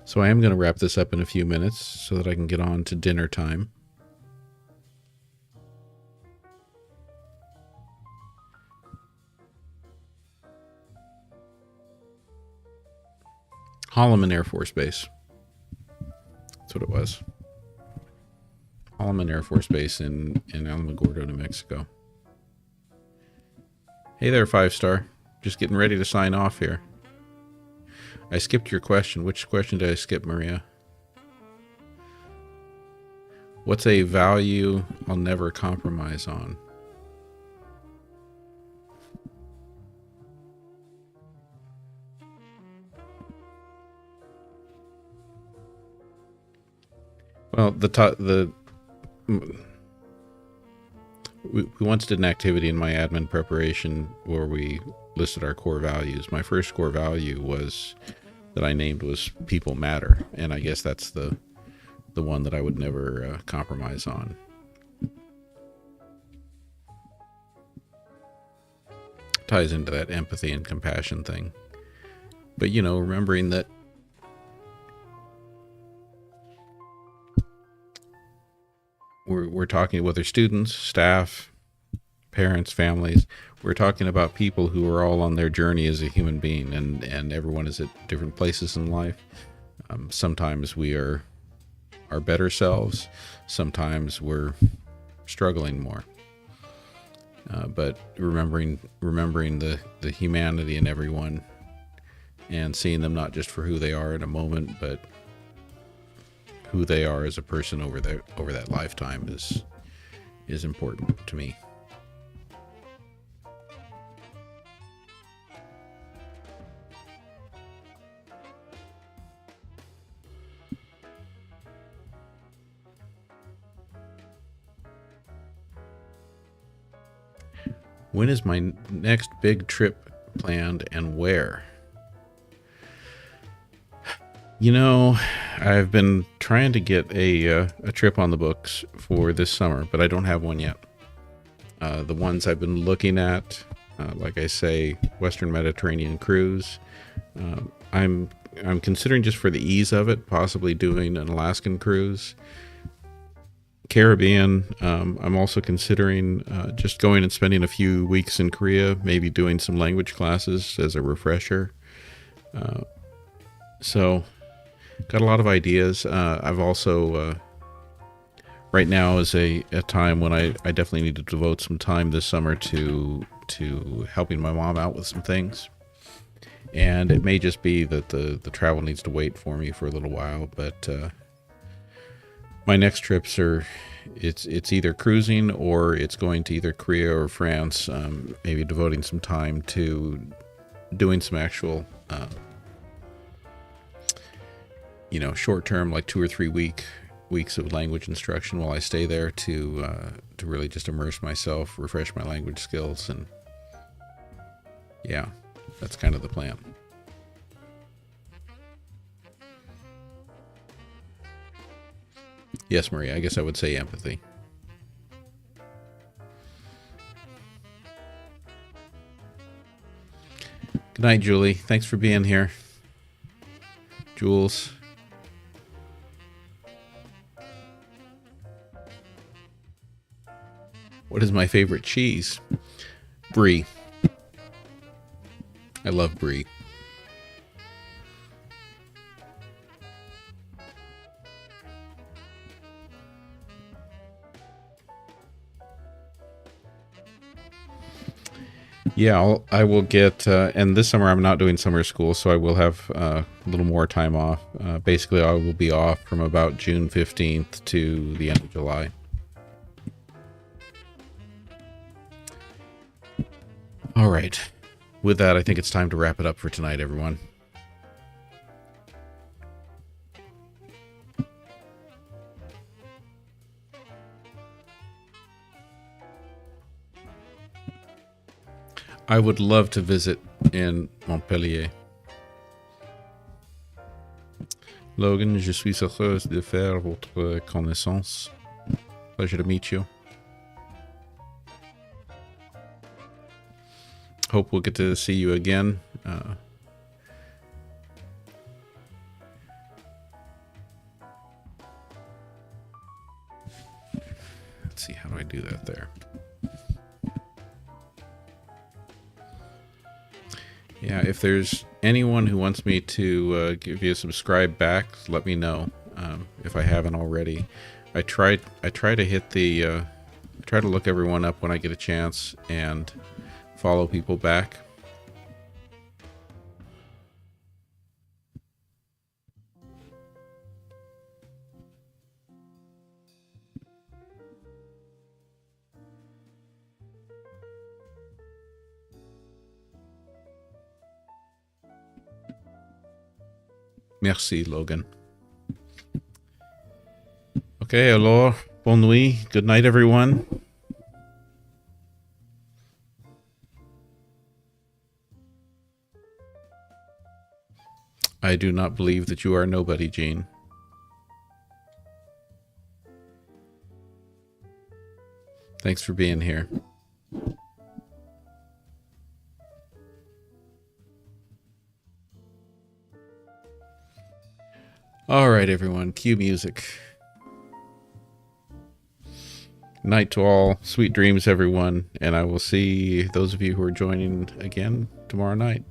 So I am going to wrap this up in a few minutes so that I can get on to dinner time. Holloman Air Force Base. That's what it was. Holloman Air Force Base in Alamogordo, New Mexico. Hey there, 5-star. Just getting ready to sign off here. I skipped your question. Which question did I skip, Maria? What's a value I'll never compromise on? Well, we once did an activity in my admin preparation where we listed our core values. My first core value was that I named was people matter, and I guess that's the one that I would never compromise on. Ties into that empathy and compassion thing. But you know, remembering that we're talking whether students, staff, parents, families, we're talking about people who are all on their journey as a human being, and everyone is at different places in life. Sometimes we are our better selves. Sometimes we're struggling more. But remembering the humanity in everyone and seeing them not just for who they are in a moment, but who they are as a person over that lifetime is important to me. When is my next big trip planned and where? You know, I've been trying to get a trip on the books for this summer, but I don't have one yet. The ones I've been looking at, like I say, Western Mediterranean cruise. I'm considering, just for the ease of it, possibly doing an Alaskan cruise. Caribbean. I'm also considering just going and spending a few weeks in Korea, maybe doing some language classes as a refresher. So, got a lot of ideas. I've also, right now is a time when I definitely need to devote some time this summer to helping my mom out with some things. And it may just be that the travel needs to wait for me for a little while, but my next trips are, it's either cruising or it's going to either Korea or France, maybe devoting some time to doing some actual, short term, like 2 or 3 weeks of language instruction while I stay there to really just immerse myself, refresh my language skills, and yeah, that's kind of the plan. Yes, Maria, I guess I would say empathy. Good night, Julie. Thanks for being here. Jules. What is my favorite cheese? Brie. I love brie. Yeah, I will get, and this summer I'm not doing summer school, so I will have a little more time off. Basically, I will be off from about June 15th to the end of July. All right. With that, I think it's time to wrap it up for tonight, everyone. I would love to visit in Montpellier. Logan, je suis heureuse de faire votre connaissance. Pleasure to meet you. Hope we'll get to see you again. Let's see, how do I do that there? Yeah, if there's anyone who wants me to give you a subscribe back, let me know if I haven't already. I try to hit the try to look everyone up when I get a chance and follow people back. Merci, Logan. Okay, alors, bonne nuit. Good night, everyone. I do not believe that you are nobody, Jean. Thanks for being here. All right, everyone, cue music. Night to all. Sweet dreams, everyone. And I will see those of you who are joining again tomorrow night.